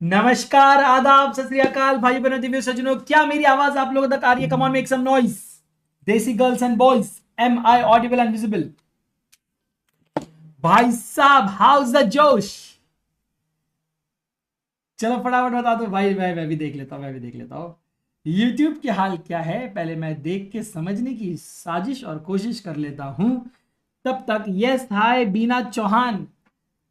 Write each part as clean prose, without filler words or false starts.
नमस्कार, आदाब, सत श्री अकाल भाई बहनों, दिव्य सज्जनों। क्या मेरी आवाज आप लोगों तक आ रही है? Come on, make some noise. Desi girls and boys, am I audible and visible? भाई साहब, हाउस द जोश? चलो फटाफट बता दो भाई। मैं भी देख लेता हूँ, मैं भी देख लेता हूँ यूट्यूब की हाल क्या है। पहले मैं देख के समझने की साजिश और कोशिश कर लेता हूं। तब तक यस, हाय बीना चौहान,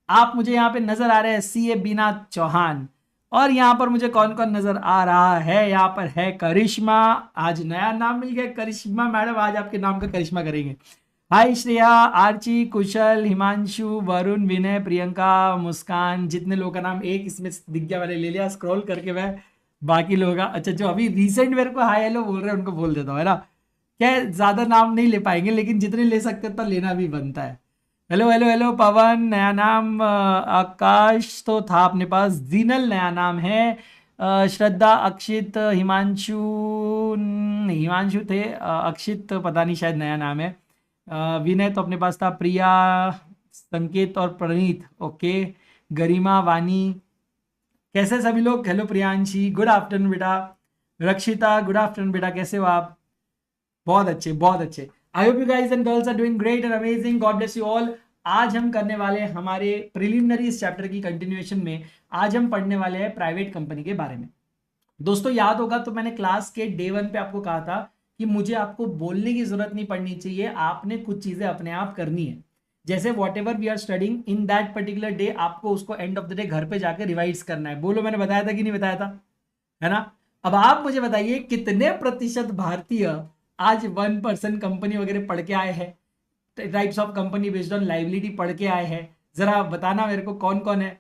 आप मुझे यहाँ पे नजर आ रहे हैं, सी ए बीना चौहान। और यहाँ पर मुझे कौन कौन नजर आ रहा है? यहाँ पर है करिश्मा। आज नया नाम मिल गया, करिश्मा मैडम, आज आपके नाम का करिश्मा करेंगे। हाय श्रेया, आर्ची, कुशल, हिमांशु, वरुण, विनय, प्रियंका, मुस्कान। जितने लोगों का नाम एक इसमें दिख गया मैंने ले लिया स्क्रॉल करके। मैं बाकी लोगों का, अच्छा जो अभी रिसेंट मेरे को हाय हेलो बोल रहे हैं उनको बोल देता हूँ, है ना। क्या ज्यादा नाम नहीं ले पाएंगे, लेकिन जितने ले सकते हैं तो लेना भी बनता है। हेलो हेलो हेलो पवन, नया नाम। आकाश तो था अपने पास। जीनल नया नाम है। श्रद्धा, अक्षित, हिमांशु नहीं, हिमांशु थे। अक्षित तो पता नहीं, शायद नया नाम है। विनय तो अपने पास था। प्रिया, संकेत और प्रणीत, ओके। गरिमा, वानी, कैसे सभी लोग? हेलो प्रियांशी, गुड आफ्टरनून बेटा। रक्षिता, गुड आफ्टरनून बेटा, कैसे हो आप? बहुत अच्छे, बहुत अच्छे। I hope you guys and girls are doing great and amazing. God bless you all. आज हम करने वाले हैं हमारे प्रिलिमिनरी इस चैप्टर की कंटिन्यूएशन में। आज हम पढ़ने वाले हैं प्राइवेट कंपनी के बारे में। दोस्तों याद होगा तो मैंने क्लास के डे वन पे आपको कहा था कि मुझे आपको बोलने की जरूरत नहीं पड़नी चाहिए, आपने कुछ चीजें अपने आप करनी है। जैसे whatever we are studying in that particular day, आपको उसको एंड ऑफ द डे घर पे जाकर रिवाइज करना है। बोलो, मैंने बताया था कि नहीं बताया था? है ना। अब आप मुझे बताइए कितने प्रतिशत भारतीय आज 1% कंपनी वगैरह पढ़ के आए हैं, types of company based on liability पढ़ के आए हैं? जरा बताना मेरे को कौन कौन है।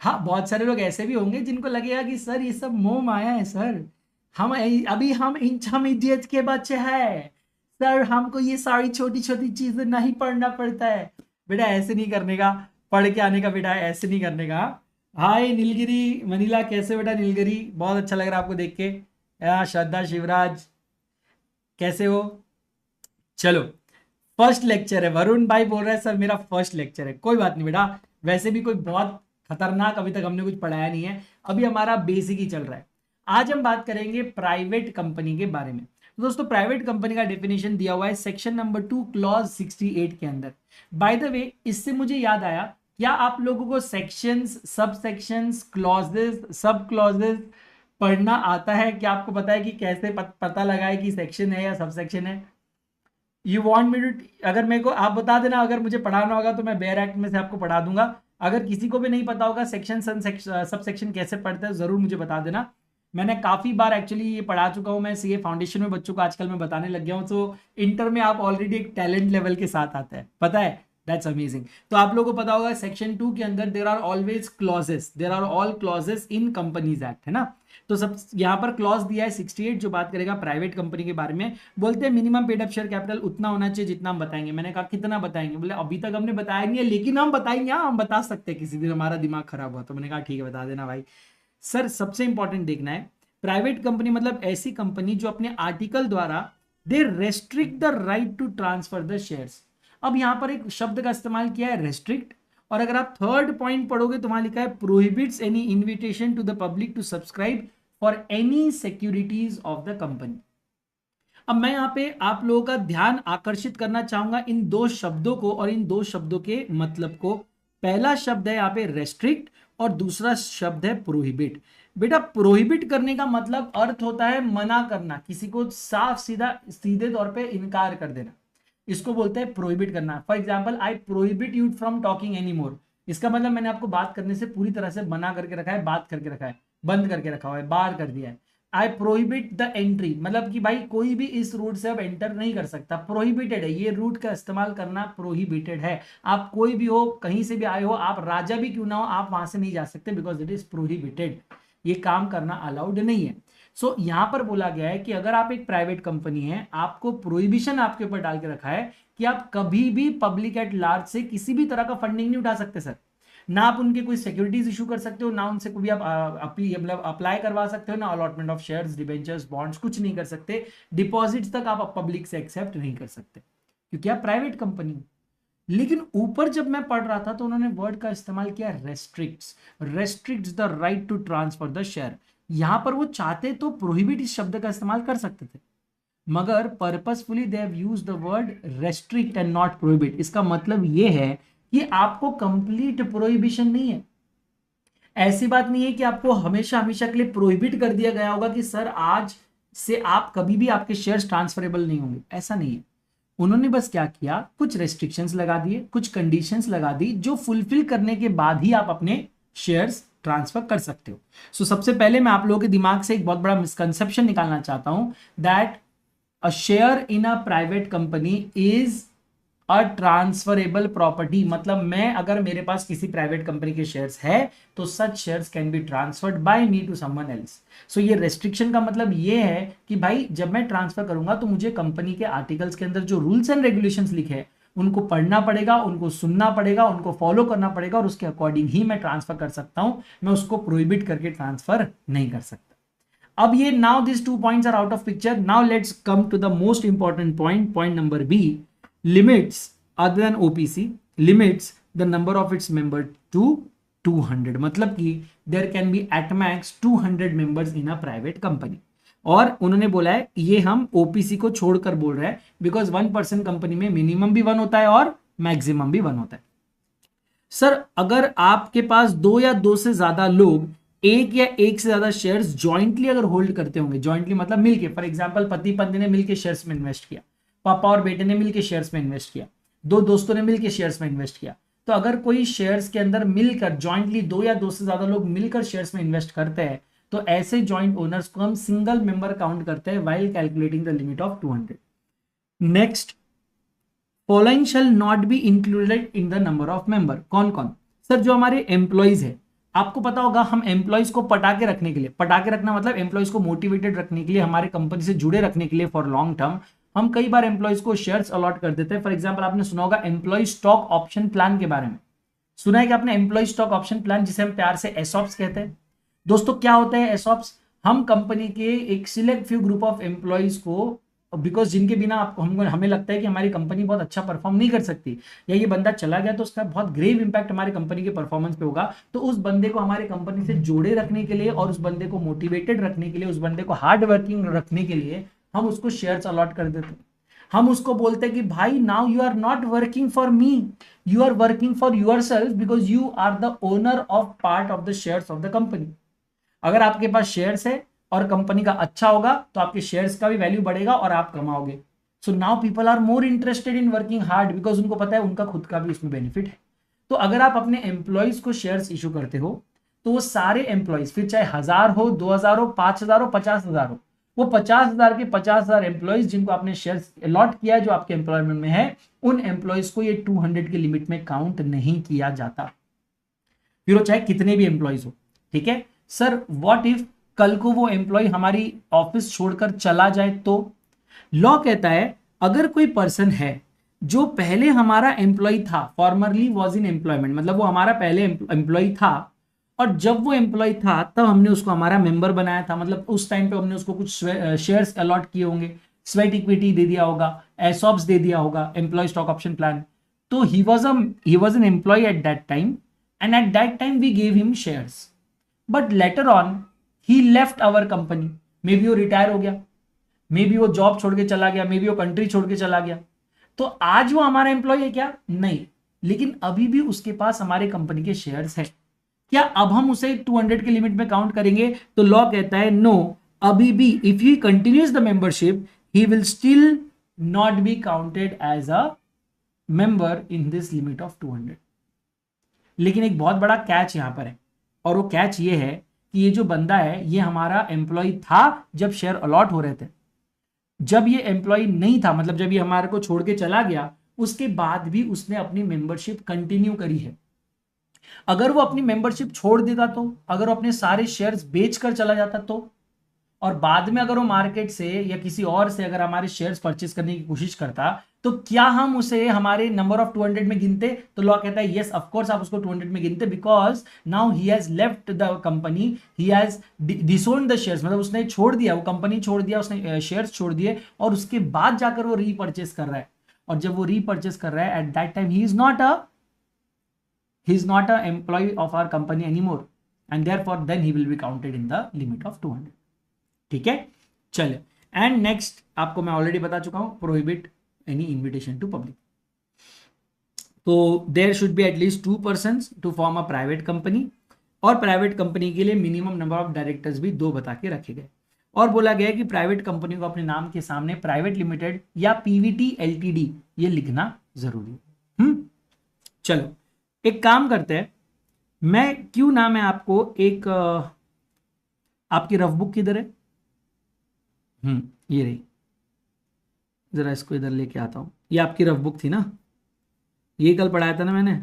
हाँ, बहुत सारे लोग ऐसे भी होंगे जिनको लगेगा कि सर ये सब मोह माया है सर, हम इडियट के बच्चे हैं सर, हमको ये सारी छोटी छोटी चीजें नहीं पढ़ना पड़ता है। बेटा ऐसे नहीं करने का, पढ़ के आने का बेटा, ऐसे नहीं करने का। हाय नीलगिरी मनीला, कैसे बेटा नीलगिरी? बहुत अच्छा लग रहा है आपको देख के। श्रद्धा, शिवराज, कैसे हो? चलो, फर्स्ट लेक्चर है। वरुण भाई बोल रहा है सर मेरा फर्स्ट लेक्चर है। कोई बात नहीं बेटा, वैसे भी कोई बहुत खतरनाक अभी तक हमने कुछ पढ़ाया नहीं है, अभी हमारा बेसिक ही चल रहा है। आज हम बात करेंगे प्राइवेट कंपनी के बारे में। तो दोस्तों प्राइवेट कंपनी का डेफिनेशन दिया हुआ है सेक्शन नंबर 2 क्लॉज 68 के अंदर। बाय द वे, इससे मुझे याद आया, क्या आप लोगों को सेक्शंस, सब सेक्शंस, क्लॉजेस, सब क्लॉजेस पढ़ना आता है? क्या आपको पता है कि कैसे पता लगाए कि सेक्शन है या सब सेक्शन है? यू वॉन्ट मी टू, अगर मेरे को आप बता देना, अगर मुझे पढ़ाना होगा तो मैं बेयर एक्ट में से आपको पढ़ा दूंगा। अगर किसी को भी नहीं पता होगा सेक्शन सब सेक्शन कैसे पढ़ते हैं, जरूर मुझे बता देना। मैंने काफी बार एक्चुअली ये पढ़ा चुका हूँ। मैं सीए फाउंडेशन में बच्चों को आजकल मैं बताने लग गया हूँ, तो इंटर में आप ऑलरेडी एक टैलेंट लेवल के साथ आता है, पता है। That's amazing. तो आप लोगों को पता होगा सेक्शन 2 के अंदर there are always clauses, there are all clauses in companies act, है ना। तो सब यहाँ पर क्लॉज दिया है 68 जो बात करेगा प्राइवेट कंपनी के बारे में। बोलते हैं minimum paid up share capital उतना होना चाहिए जितना हम बताएंगे। मैंने कहा कितना बताएंगे? बोले अभी तक हमने बताया नहीं है, लेकिन हम बताएंगे। हाँ, हम बता सकते हैं किसी दिन हमारा दिमाग खराब हुआ तो। मैंने कहा ठीक है, बता देना भाई। सर सबसे इंपॉर्टेंट देखना है, प्राइवेट कंपनी मतलब ऐसी कंपनी जो अपने आर्टिकल द्वारा they restrict the right to transfer the shares. अब यहां पर एक शब्द का इस्तेमाल किया है, रेस्ट्रिक्ट। और अगर आप थर्ड पॉइंट पढ़ोगे तो वहां लिखा है prohibits any invitation to the public to subscribe for any securities of the company. अब मैं यहां पे आप लोगों का ध्यान आकर्षित करना चाहूंगा इन दो शब्दों को और इन दो शब्दों के मतलब को। पहला शब्द है यहाँ पे रेस्ट्रिक्ट और दूसरा शब्द है प्रोहिबिट। बेटा प्रोहिबिट करने का मतलब अर्थ होता है मना करना, किसी को साफ सीधा सीधे तौर पे इनकार कर देना, इसको बोलते हैं प्रोहिबिट करना। For example, I prohibit you from talking any more. इसका मतलब मैंने आपको बात करने से पूरी तरह से मना करके रखा है, बात करके रखा है, बंद करके रखा हुआ है, बाहर कर दिया है। आई प्रोहिबिट द एंट्री, मतलब कि भाई कोई भी इस रूट से अब एंटर नहीं कर सकता, प्रोहिबिटेड है, ये रूट का इस्तेमाल करना प्रोहिबिटेड है। आप कोई भी हो, कहीं से भी आए हो, आप राजा भी क्यों ना हो, आप वहां से नहीं जा सकते, बिकॉज इट इज प्रोहिबिटेड। ये काम करना अलाउड नहीं है। सो यहां पर बोला गया है कि अगर आप एक प्राइवेट कंपनी है, आपको प्रोहिबिशन आपके ऊपर डाल के रखा है कि आप कभी भी पब्लिक एट लार्ज से किसी भी तरह का फंडिंग नहीं उठा सकते सर। ना आप उनके कोई सिक्योरिटीज इशू कर सकते हो, ना उनसे कोई आप मतलब अप्लाई करवा सकते हो, ना allotment of shares, debentures, bonds, कुछ नहीं कर सकते। डिपॉजिट्स तक आप पब्लिक से एक्सेप्ट नहीं कर सकते, क्योंकि आप प्राइवेट कंपनी। लेकिन ऊपर जब मैं पढ़ रहा था तो उन्होंने वर्ड का इस्तेमाल किया restricts the right to transfer the share. यहां पर वो चाहते तो प्रोहिबिट इस शब्द का इस्तेमाल कर सकते थे, मगर purposefully they have used the word restrict and not prohibit. इसका मतलब ये है कि आपको कंप्लीट प्रोहिबिशन नहीं है, ऐसी बात नहीं है कि आपको हमेशा हमेशा के लिए प्रोहिबिट कर दिया गया होगा कि सर आज से आप कभी भी आपके शेयर्स ट्रांसफरेबल नहीं होंगे, ऐसा नहीं है। उन्होंने बस क्या किया, कुछ रेस्ट्रिक्शंस लगा दिए, कुछ कंडीशंस लगा दी, जो फुलफिल करने के बाद ही आप अपने शेयर्स ट्रांसफर कर सकते हो। सो सबसे पहले मैं आप लोगों के दिमाग से एक बहुत बड़ा मिसकंसेप्शन निकालना चाहता हूं, that a share in a private company is a transferable property. मतलब मैं अगर मेरे पास किसी प्राइवेट कंपनी के शेयर्स है तो such shares can be transferred by me to someone else. So ये रेस्ट्रिक्शन का मतलब ये है कि भाई जब मैं ट्रांसफर करूंगा तो मुझे कंपनी के आर्टिकल्स के अंदर जो रूल्स एंड रेगुलेशंस लिखे हैं उनको पढ़ना पड़ेगा, उनको सुनना पड़ेगा, उनको फॉलो करना पड़ेगा और उसके अकॉर्डिंग ही मैं ट्रांसफर कर सकता हूं। मैं उसको प्रोहिबिट करके ट्रांसफर नहीं कर सकता। अब ये now this 2 points are out of picture. Now let's come to the most important point number B, limits other than OPC limits the number of its member to 200। मतलब कि there can be at max 200 members in a private company। और उन्होंने बोला है ये हम OPC को छोड़कर बोल रहे हैं बिकॉज 1% कंपनी में मिनिमम भी 1 होता है और मैक्सिमम भी 1 होता है। सर अगर आपके पास 2 या 2 से ज्यादा लोग एक या एक से ज्यादा शेयर्स ज्वाइंटली अगर होल्ड करते होंगे, ज्वाइंटली मतलब मिलके, फॉर एग्जांपल पति पत्नी ने मिलके शेयर्स में इन्वेस्ट किया, पापा और बेटे ने मिलकर शेयर्स में इन्वेस्ट किया, 2 दोस्तों ने मिलकर शेयर्स में इन्वेस्ट किया, तो अगर कोई शेयर्स के अंदर मिलकर ज्वाइंटली 2 या 2 से ज्यादा लोग मिलकर शेयर्स में इन्वेस्ट करते हैं तो ऐसे ज्वाइंट ओनर्स को हम सिंगल मेंबर काउंट करते हैं while calculating the limit of 200। Next, following shall not be included in the number of member. कौन कौन? सर जो हमारे एम्प्लॉइज है, आपको पता होगा हम एम्प्लॉइज को पटाके रखने के लिए, पटाके रखना मतलब एम्प्लॉइज को मोटिवेटेड रखने के लिए, हमारे कंपनी से जुड़े रखने के लिए फॉर लॉन्ग टर्म हम कई बार एम्प्लॉइज को शेयर्स अलॉट कर देते हैं। फॉर एग्जांपल आपने सुना होगा एम्प्लॉय स्टॉक ऑप्शन प्लान के बारे में, सुना है कि आपने एम्प्लॉय स्टॉक ऑप्शन प्लान, जिसे हम प्यार से एसऑप्स कहते हैं। दोस्तों क्या होता है एसऑप्स? हम कंपनी के एक select few group of employees को, बिकॉज जिनके बिना आपको हमें लगता है कि हमारी कंपनी बहुत अच्छा परफॉर्म नहीं कर सकती या ये बंदा चला गया तो उसका बहुत ग्रेव इंपैक्ट हमारी कंपनी के परफॉर्मेंस पे होगा, तो उस बंदे को हमारी कंपनी से जोड़े रखने के लिए और उस बंदे को मोटिवेटेड रखने के लिए, उस बंदे को हार्ड वर्किंग रखने के लिए हम उसको शेयर्स अलॉट कर देते हैं। हम उसको बोलते हैं कि भाई now you are not working for me, you are working for yourself because you are the owner of part of the shares of the company. अगर आपके पास शेयर्स है और कंपनी का अच्छा होगा तो आपके शेयर्स का भी वैल्यू बढ़ेगा और आप कमाओगे। So now people are more interested in working hard because उनको पता है उनका खुद का भी उसमें बेनिफिट है। तो अगर आप अपने एम्प्लॉयज को शेयर्स इशू करते हो तो वो सारे एम्प्लॉयज, फिर चाहे 1000 हो, 2000 हो, 5000 हो, 50,000 हो, वो 50,000 के 50,000 एम्प्लॉयज जिनको आपने शेयर्स अलॉट किया है, जो आपके एम्प्लॉयमेंट में है, उन एम्प्लॉयज को ये 200 की लिमिट में काउंट नहीं किया जाता, फिर वो चाहे कितने भी एम्प्लॉयज हो। ठीक है सर, व्हाट इफ कल को वो एम्प्लॉय हमारी ऑफिस छोड़कर चला जाए तो? लॉ कहता है अगर कोई पर्सन है जो पहले हमारा एम्प्लॉय था, फॉर्मरली वॉज इन एम्प्लॉयमेंट, मतलब वो हमारा पहले एम्प्लॉय था और जब वो एम्प्लॉय था तब हमने उसको हमारा मेंबर बनाया था, मतलब उस टाइम पे हमने उसको कुछ शेयर्स अलॉट किए होंगे, स्वेट इक्विटी दे दिया होगा, एसॉप्स दे दिया होगा, एम्प्लॉय स्टॉक ऑप्शन प्लान, तो he was an employee at that time and at that time we gave him shares, but later on he left our company, maybe वो retire हो गया, may be वो job छोड़ के चला गया, may be वो कंट्री छोड़ के चला गया, तो आज वो हमारा एम्प्लॉय है क्या? नहीं, लेकिन अभी भी उसके पास हमारे कंपनी के शेयर्स है। क्या अब हम उसे 200 के लिमिट में काउंट करेंगे? तो लॉ कहता है नो, अभी भी if he continues the membership he will still not be counted as a member in this limit of 200। लेकिन एक बहुत बड़ा कैच यहां पर है, और वो कैच ये है कि ये जो बंदा है ये हमारा एम्प्लॉय था जब शेयर अलॉट हो रहे थे। जब ये एम्प्लॉय नहीं था, मतलब जब ये हमारे को छोड़ के चला गया, उसके बाद भी उसने अपनी मेंबरशिप कंटिन्यू करी है। अगर वो अपनी मेंबरशिप छोड़ देता तो, अगर वो अपने सारे शेयर्स बेचकर चला जाता तो, और बाद में अगर वो मार्केट से या किसी और से अगर हमारे शेयर्स परचेज करने की कोशिश करता, तो क्या हम उसे हमारे नंबर ऑफ 200 में गिनते? तो लॉ कहता है यस ऑफ कोर्स आप उसको 200 में गिनते, because now he has left the company, he has disowned the shares, मतलब उसने छोड़ दिया, वो कंपनी छोड़ दिया, उसने शेयर्स छोड़ दिए और उसके बाद जाकर वो रीपरचेस कर रहा है। और जब वो रीपर्चेस कर रहा है, at that time he is not a employee of our company anymore, and therefore then he will be counted in the limit of 200। ठीक है, चले। एंड नेक्स्ट आपको मैं ऑलरेडी बता चुका हूं, prohibit any invitation to public. तो there should be at least 2 persons to form a private company, और प्राइवेट कंपनी के लिए मिनिमम नंबर ऑफ डायरेक्टर्स भी 2 बता के रखे गए। और बोला गया कि प्राइवेट कंपनी को अपने नाम के सामने प्राइवेट लिमिटेड या पीवीटी एलटीडी ये लिखना जरूरी है। चलो एक काम करते हैं, मैं क्यों ना मैं आपको एक आपकी रफ बुक किधर है, ये रही, जरा इसको इधर लेके आता हूं। ये आपकी रफ बुक थी ना, ये कल पढ़ाया था ना मैंने।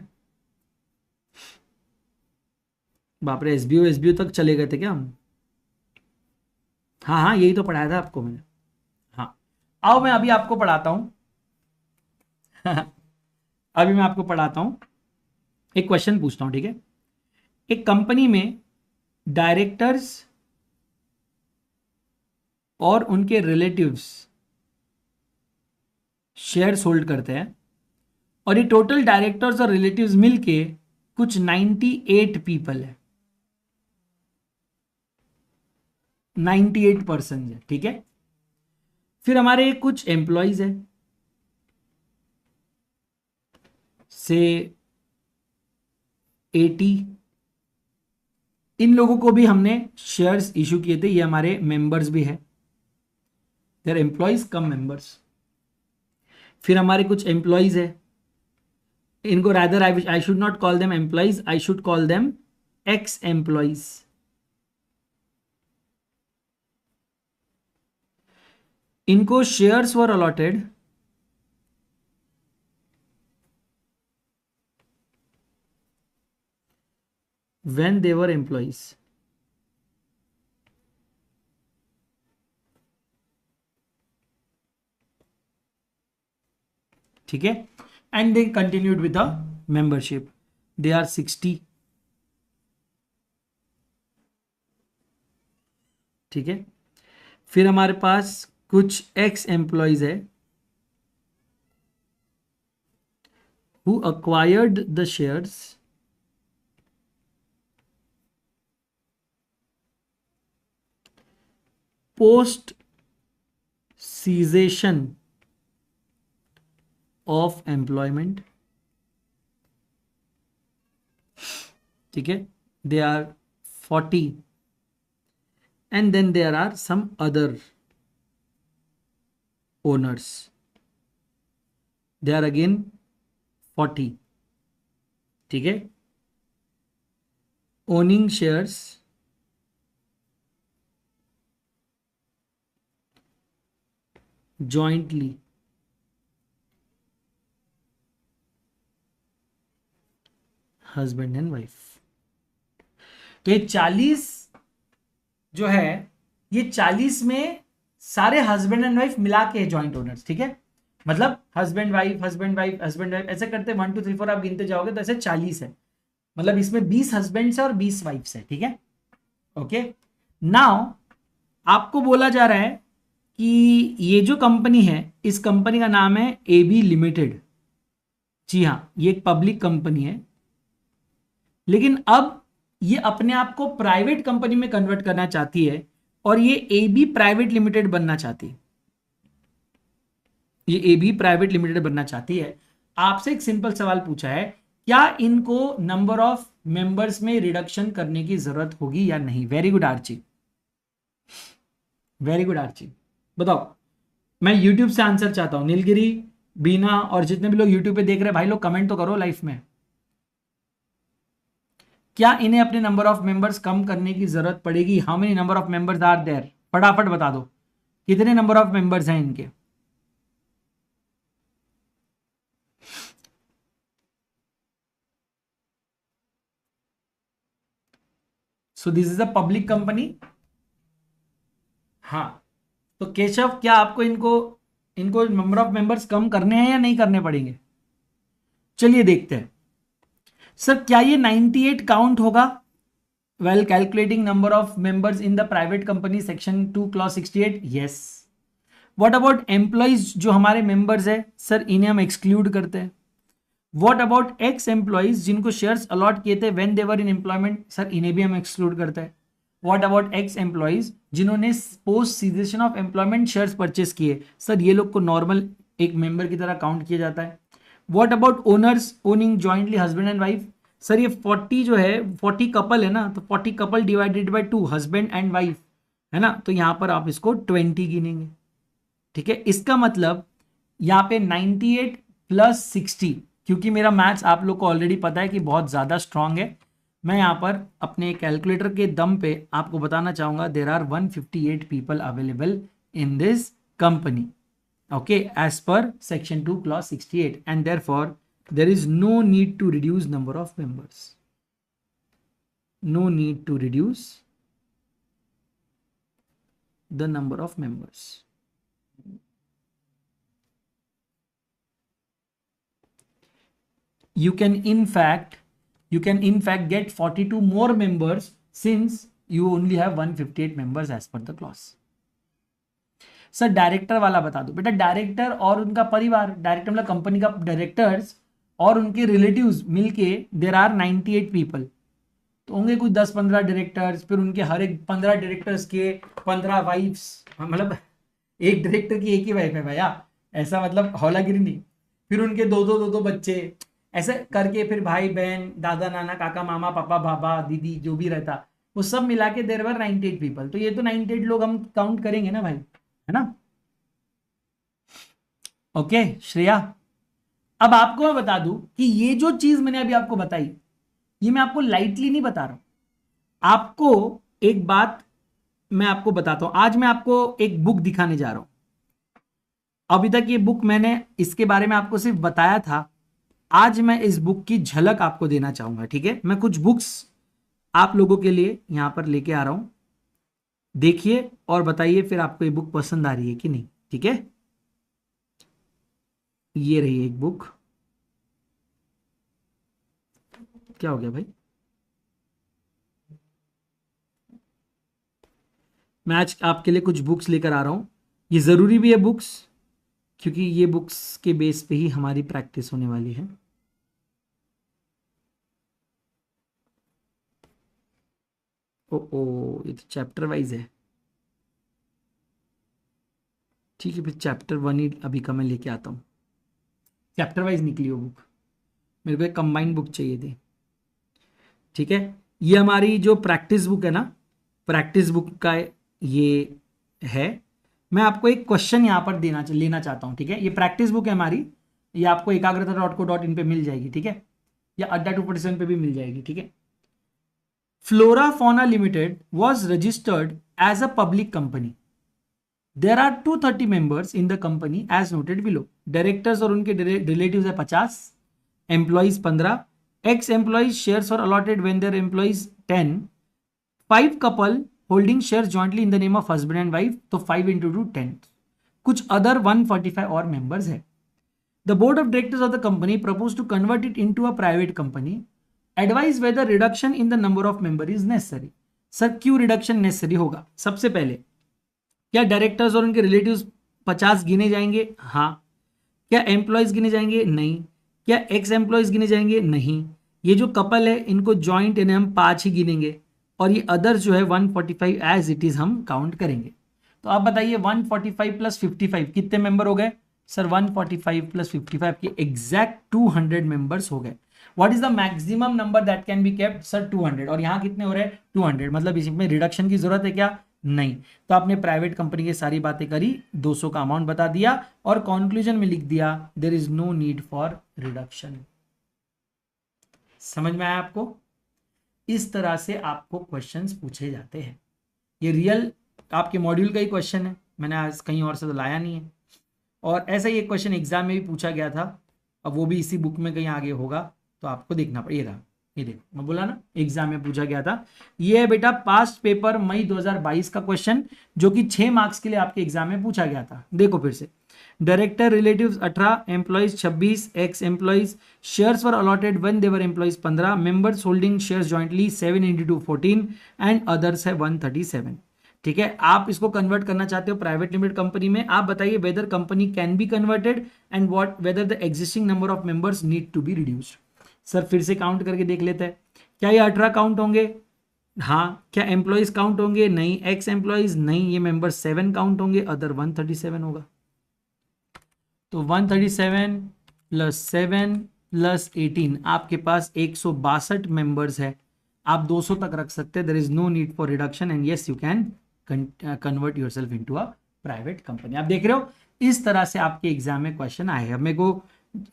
बाप रे, एसबीओ तक चले गए थे क्या हम? हाँ हाँ, यही तो पढ़ाया था आपको मैंने। हाँ, आओ मैं अभी आपको पढ़ाता हूं। अभी मैं आपको पढ़ाता हूं, एक क्वेश्चन पूछता हूं, ठीक है। एक कंपनी में डायरेक्टर्स और उनके रिलेटिव्स शेयर्स होल्ड करते हैं, और ये टोटल डायरेक्टर्स और रिलेटिव्स मिलके कुछ 98 पीपल है, 98% है, ठीक है। फिर हमारे कुछ एम्प्लॉयज है, से 80, इन लोगों को भी हमने शेयर्स इशू किए थे, ये हमारे मेंबर्स भी है, देयर एम्प्लॉयज कम मेंबर्स। फिर हमारे कुछ एम्प्लॉयज है, इनको rather I should not call them employees, I should call them ex employees. इनको shares were allotted when they were employees, ठीक है। And they continued with the membership, they are 60, ठीक है। फिर हमारे पास कुछ एक्स एम्प्लॉयज है who acquired the shares post cessation of employment, ठीक है, they are 40, and then there are some other owners, they are again 40, ठीक है, owning shares jointly husband and wife. तो ये 40 जो है, ये 40 में सारे हस्बैंड एंड वाइफ मिला के जॉइंट ओनर्स, ठीक है। मतलब husband wife husband wife husband wife ऐसे करते 1 2 3 4 आप गिनते जाओगे तो ऐसे 40 है, मतलब इसमें 20 हस्बैंड्स है और 20 वाइफ्स है, ठीक है। ओके, नाउ आपको बोला जा रहा है कि ये जो कंपनी है, इस कंपनी का नाम है एबी लिमिटेड। जी हाँ, ये एक पब्लिक कंपनी है, लेकिन अब ये अपने आप को प्राइवेट कंपनी में कन्वर्ट करना चाहती है, और ये एबी प्राइवेट लिमिटेड बनना चाहती है। ये एबी प्राइवेट लिमिटेड बनना चाहती है। आपसे एक सिंपल सवाल पूछा है, क्या इनको नंबर ऑफ मेंबर्स में रिडक्शन करने की जरूरत होगी या नहीं? Very good Archi, very good Archi, बताओ। मैं यूट्यूब से आंसर चाहता हूं, नीलगिरी, बीना और जितने भी लोग यूट्यूब पे देख रहे हैं भाई लोग, कमेंट तो करो लाइफ में। क्या इन्हें अपने नंबर ऑफ मेंबर्स कम करने की जरूरत पड़ेगी? How many number of members are there? फटाफट बता दो, कितने नंबर ऑफ मेंबर्स हैं इनके? So this is a public company. हाँ, तो केशव, क्या आपको इनको इनको नंबर ऑफ मेंबर्स कम करने हैं या नहीं करने पड़ेंगे? चलिए देखते हैं। सर क्या ये 98 काउंट होगा well calculating number of members in the private company section 2 clause 68? Yes. What about employees जो हमारे मेंबर्स है सर, इन्हें हम एक्सक्लूड करते हैं। व्हाट अबाउट एक्स एम्प्लॉइज जिनको शेयर्स अलॉट किए थे when they were in employment, sir इन्हें भी हम एक्सक्लूड करते हैं। व्हाट अबाउट एक्स एम्प्लॉइज जिन्होंने post cessation of employment shares purchase किए, सर ये लोग को नॉर्मल एक मेंबर की तरह काउंट किया जाता है। What about owners owning jointly husband and wife, sir ये 40 जो है 40 कपल है ना, तो 40 couple divided by 2 husband and wife है ना, तो यहां पर आप इसको 20 गिनेंगे। ठीक है, इसका मतलब यहाँ पे 98 प्लस 60, क्योंकि मेरा मैथ्स आप लोग को ऑलरेडी पता है कि बहुत ज़्यादा स्ट्रांग है, मैं यहाँ पर अपने कैलकुलेटर के दम पे आपको बताना चाहूँगा there are 158 people available in this company, okay, as per section 2 clause 68, and therefore there is no need to reduce number of members, no need to reduce the number of members. You can in fact get 42 more members since you only have 158 members as per the clause. Sir director वाला बता दो बेटा, director और उनका परिवार, director मतलब company का directors और उनके रिलेटिव्स मिलके देर आर 98 पीपल, तो होंगे कुछ 10-15 डायरेक्टर्स, फिर उनके हर एक 15 डायरेक्टर्स के 15 वाइफ्स, मतलब एक डायरेक्टर की एक ही वाइफ है भैया, ऐसा मतलब हौलागिरी नहीं, फिर उनके दो बच्चे, ऐसे करके फिर भाई बहन दादा नाना काका मामा पापा बाबा दीदी जो भी रहता वो सब मिला के देर वर 98 पीपल, तो ये तो 98 लोग हम काउंट करेंगे ना भाई, है ना। ओके श्रेया, अब आपको मैं बता दूं कि ये जो चीज मैंने अभी आपको बताई ये मैं आपको लाइटली नहीं बता रहा हूं, आपको एक बात मैं आपको बताता हूं, आज मैं आपको एक बुक दिखाने जा रहा हूं। अभी तक ये बुक मैंने इसके बारे में आपको सिर्फ बताया था, आज मैं इस बुक की झलक आपको देना चाहूंगा। ठीक है, मैं कुछ बुक्स आप लोगों के लिए यहां पर लेके आ रहा हूं, देखिए और बताइए फिर आपको ये बुक पसंद आ रही है कि नहीं। ठीक है, ये रही एक बुक, क्या हो गया भाई, मैं आज आपके लिए कुछ बुक्स लेकर आ रहा हूं, ये जरूरी भी है बुक्स, क्योंकि ये बुक्स के बेस पे ही हमारी प्रैक्टिस होने वाली है। ओ ये तो चैप्टर वाइज है, ठीक है, फिर चैप्टर 1 ही अभी का मैं लेके आता हूँ, चैप्टर वाइज निकली वो बुक, मेरे को एक कंबाइंड बुक चाहिए थी। ठीक है, ये हमारी जो प्रैक्टिस बुक है ना, प्रैक्टिस बुक का ये है, मैं आपको एक क्वेश्चन यहाँ पर लेना चाहता हूँ। ठीक है, ये प्रैक्टिस बुक है हमारी, ये आपको एकाग्रता.co.in पे मिल जाएगी। ठीक है, या अड्डा 247 पे भी मिल जाएगी। ठीक है, Flora Fauna limited was registered as a public company, there are 230 members in the company as noted below, directors और उनके रिलेटिव्स है 50, employees 15, ex employees shares for allotted when there employees 10, 5 couple holding shares jointly in the name of husband and wife, तो 5 into 2 10, कुछ other 145 और members है। The board of directors of the company propose to convert it into a private company, advise whether reduction in the number of member is necessary. Sir क्यों reduction necessary होगा? सबसे पहले क्या directors और उनके relatives 50 गिने जाएंगे? हाँ। क्या एम्प्लॉयज गिने जाएंगे? नहीं। क्या एक्स एम्प्लॉयज गिने जाएंगे? नहीं। ये जो कपल है इनको जॉइंट इन्हें हम 5 ही गिनेंगे, और ये अदर जो है 145 एज इट इज हम काउंट करेंगे। तो आप बताइए 145 प्लस 55 कितने मेंबर हो गए? सर 145 प्लस 55 के एग्जैक्ट 200 मेंबर्स हो गए। What is the maximum number that can be kept? Sir 200, और यहाँ कितने हो रहे हैं? 200, मतलब इसमें रिडक्शन की जरूरत है क्या? नहीं। तो आपने प्राइवेट कंपनी की सारी बातें करी, 200 का अमाउंट बता दिया और कंक्लूजन में लिख दिया there is no need for reduction. समझ में आया आपको? इस तरह से आपको क्वेश्चंस पूछे जाते हैं। ये रियल आपके मॉड्यूल का ही क्वेश्चन है, मैंने आज कहीं और से तो लाया नहीं है। और ऐसा ही एक क्वेश्चन एग्जाम में भी पूछा गया था, अब वो भी इसी बुक में कहीं आगे होगा, तो आपको देखना पड़ेगा। ये देखो मैं बोला ना एग्जाम में पूछा गया था। ये है बेटा पास्ट पेपर मई 2022 का क्वेश्चन, जो कि 6 मार्क्स के लिए आपके एग्जाम में पूछा गया था। देखो फिर से, director relatives 18, employees 26, x employees shares were allotted when they were employees 15, members holding shares jointly 7 into 2 14 and others है 137। ठीक है, आप इसको कन्वर्ट करना चाहते हो प्राइवेट लिमिटेड कंपनी में, आप बताइए whether company can be converted and what whether the existing number of members need to be reduced. Sir फिर से काउंट करके देख लेते हैं, क्या ये 18 काउंट होंगे? हाँ। क्या एम्प्लॉइज काउंट होंगे? नहीं। एक्स एम्प्लॉइज नहीं। ये मेंबर 7 काउंट होंगे, अदर 137 होगा। तो 137 प्लस 7 प्लस 18, आपके पास 162 मेंबर्स है। आप 200 तक रख सकते हैं, there is no need for reduction and yes you can convert yourself into a private company. आप देख रहे हो, इस तरह से आपके एग्जाम में क्वेश्चन आए हैं। मेरे को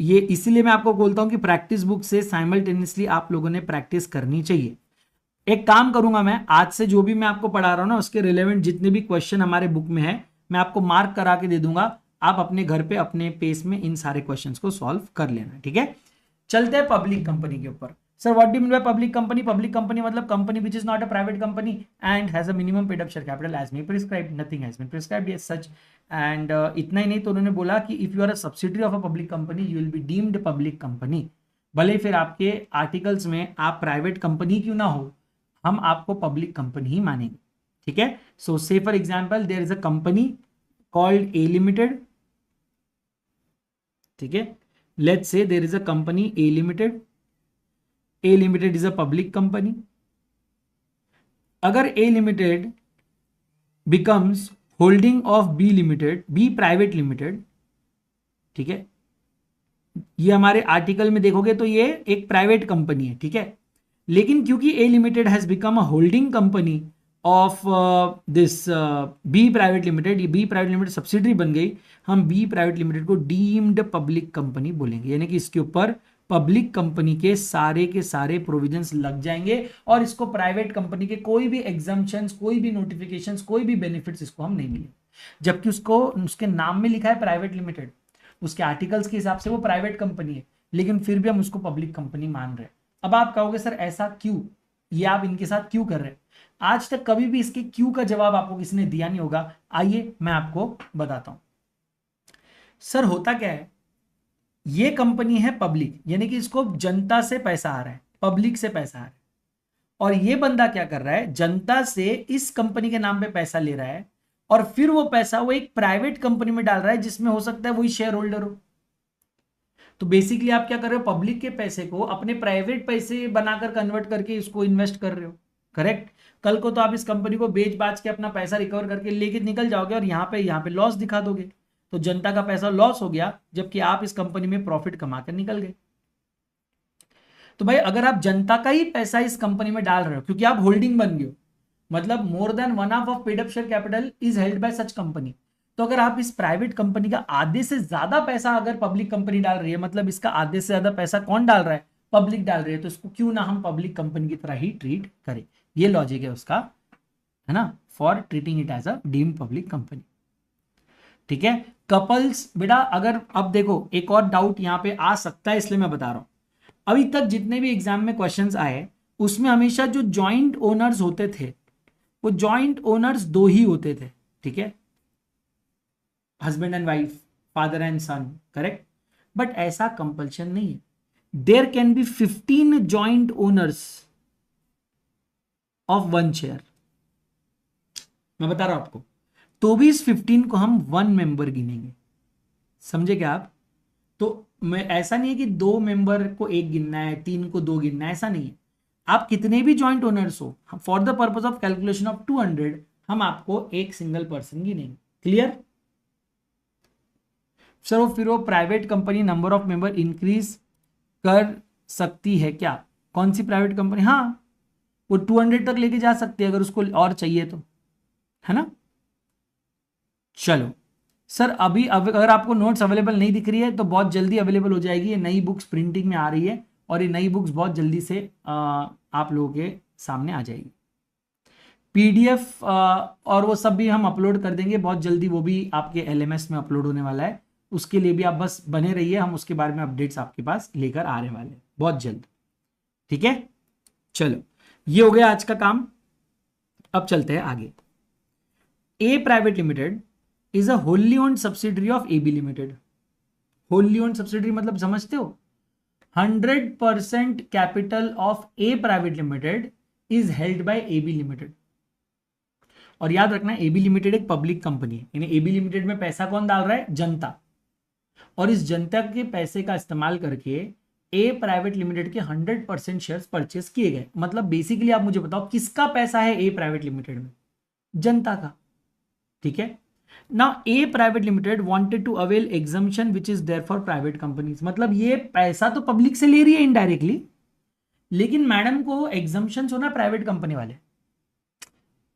ये इसीलिए मैं आपको बोलता हूं कि प्रैक्टिस बुक से साइमल्टेनियसली आप लोगों ने प्रैक्टिस करनी चाहिए। एक काम करूंगा मैं, आज से जो भी मैं आपको पढ़ा रहा हूं ना, उसके रिलेवेंट जितने भी क्वेश्चन हमारे बुक में है मैं आपको मार्क करा के दे दूंगा। आप अपने घर पे अपने पेस में इन सारे क्वेश्चंस को सॉल्व कर लेना, ठीक है। चलते हैं पब्लिक कंपनी के ऊपर। Sir what do mean by public company? Public company मतलब company which is not a private company and has a minimum paid up share capital as may prescribed, nothing has been prescribed as such. And इतना ही नहीं, तो उन्होंने बोला कि if you are a subsidiary of a public company you will be deemed public company. भले फिर आपके आर्टिकल्स में आप प्राइवेट कंपनी क्यों ना हो, हम आपको पब्लिक कंपनी ही मानेंगे, ठीक है। So say for example there is a company called A limited, ठीक है। Let's say there is a company A limited, A limited is a public company. अगर A limited becomes holding of B limited, B private limited, ठीक है, ये हमारे article में देखोगे तो ये एक प्राइवेट कंपनी है, ठीक है। लेकिन क्योंकि A limited has become a holding company of this B private limited, ये बी प्राइवेट लिमिटेड सब्सिडरी बन गई, हम बी प्राइवेट लिमिटेड को डीम्ड पब्लिक कंपनी बोलेंगे, यानी कि इसके ऊपर पब्लिक कंपनी के सारे प्रोविजंस लग जाएंगे और इसको प्राइवेट कंपनी के कोई भी एग्जम्पशंस, कोई भी नोटिफिकेशंस, कोई भी बेनिफिट्स इसको हम नहीं मिलेंगे। जबकि उसको उसके नाम में लिखा है प्राइवेट लिमिटेड, उसके आर्टिकल्स के हिसाब से वो प्राइवेट कंपनी है, लेकिन फिर भी हम उसको पब्लिक कंपनी मान रहे हैं। अब आप कहोगे सर ऐसा क्यों, ये आप इनके साथ क्यों कर रहे हैं? आज तक कभी भी इसके क्यों का जवाब आपको किसी ने दिया नहीं होगा, आइए मैं आपको बताता हूं। सर होता क्या है, ये कंपनी है पब्लिक, यानी कि इसको जनता से पैसा आ रहा है, पब्लिक से पैसा आ रहा है, और ये बंदा क्या कर रहा है, जनता से इस कंपनी के नाम पे पैसा ले रहा है और फिर वो पैसा वो एक प्राइवेट कंपनी में डाल रहा है जिसमें हो सकता है वही शेयर होल्डर हो। तो बेसिकली आप क्या कर रहे हो, पब्लिक के पैसे को अपने प्राइवेट पैसे बनाकर कन्वर्ट करके इसको इन्वेस्ट कर रहे हो, करेक्ट। कल को तो आप इस कंपनी को बेच बाच के अपना पैसा रिकवर करके लेके निकल जाओगे और यहाँ पे लॉस दिखा दोगे, तो जनता का पैसा लॉस हो गया, जबकि आप इस कंपनी में प्रॉफिट कमा कर निकल गए। तो भाई अगर आप जनता का ही पैसा इस कंपनी में डाल रहे हो क्योंकि आप होल्डिंग बन गए हो, मतलब मोर than one half of paid up share capital is held bye such company, तो अगर आप इस प्राइवेट कंपनी का आधे से ज्यादा पैसा अगर पब्लिक कंपनी डाल रही है, मतलब इसका आधे से ज्यादा पैसा कौन डाल रहा है, पब्लिक डाल रही है, तो इसको क्यों ना हम पब्लिक कंपनी की तरह ही ट्रीट करें। ये लॉजिक है उसका, है ना, for treating it as a deemed public company, ठीक है। कपल्स बेटा, अगर अब देखो एक और डाउट यहां पे आ सकता है, इसलिए मैं बता रहा हूं, अभी तक जितने भी एग्जाम में क्वेश्चंस आए उसमें हमेशा जो जॉइंट ओनर्स होते थे वो जॉइंट ओनर्स दो ही होते थे, ठीक है, husband and wife, father and son, correct. But ऐसा कंपल्शन नहीं है, there can be 15 joint owners of one share. मैं बता रहा हूं आपको, तो भी इस 15 को हम वन मेंबर गिनेंगे, समझे क्या आप। तो मैं ऐसा नहीं है कि 2 मेंबर को एक गिनना है, 3 को 2 गिनना है, ऐसा नहीं है। आप कितने भी जॉइंट ओनर्स हो, for the purpose of calculation of 200 हम आपको एक सिंगल पर्सन गिनेंगे, क्लियर। सर फिर वो private company number of member increase कर सकती है क्या? कौन सी प्राइवेट कंपनी? हाँ, वो 200 तक लेके जा सकती है अगर उसको और चाहिए तो, है ना। चलो सर अभी अगर आपको नोट्स अवेलेबल नहीं दिख रही है तो बहुत जल्दी अवेलेबल हो जाएगी, ये नई बुक्स प्रिंटिंग में आ रही है और ये नई बुक्स बहुत जल्दी से आप लोगों के सामने आ जाएगी। पीडीएफ और वो सब भी हम अपलोड कर देंगे बहुत जल्दी, वो भी आपके एलएमएस में अपलोड होने वाला है, उसके लिए भी आप बस बने रहिए, हम उसके बारे में अपडेट्स आपके पास लेकर आने वाले हैं बहुत जल्द, ठीक है। चलो ये हो गया आज का काम, अब चलते हैं आगे। A private limited is a wholly owned subsidiary of AB limited. Wholly owned subsidiary मतलब समझते हो, 100% capital of A private limited is held by AB limited. और याद रखना एबी लिमिटेड एक पब्लिक कंपनी है, यानी एबी लिमिटेड में पैसा कौन डाल रहा है? जनता। और इस जनता के पैसे का इस्तेमाल करके ए प्राइवेट लिमिटेड के 100% शेयर्स परचेस किए गए। मतलब बेसिकली आप मुझे बताओ किसका पैसा है ए प्राइवेट लिमिटेड में? जनता का। ठीक है। Now a private limited wanted to avail exemption which is there for private companies. मतलब ये पैसा तो पब्लिक से ले रही है इनडायरेक्टली, लेकिन मैडम को एग्जम्पशन होना प्राइवेट कंपनी वाले।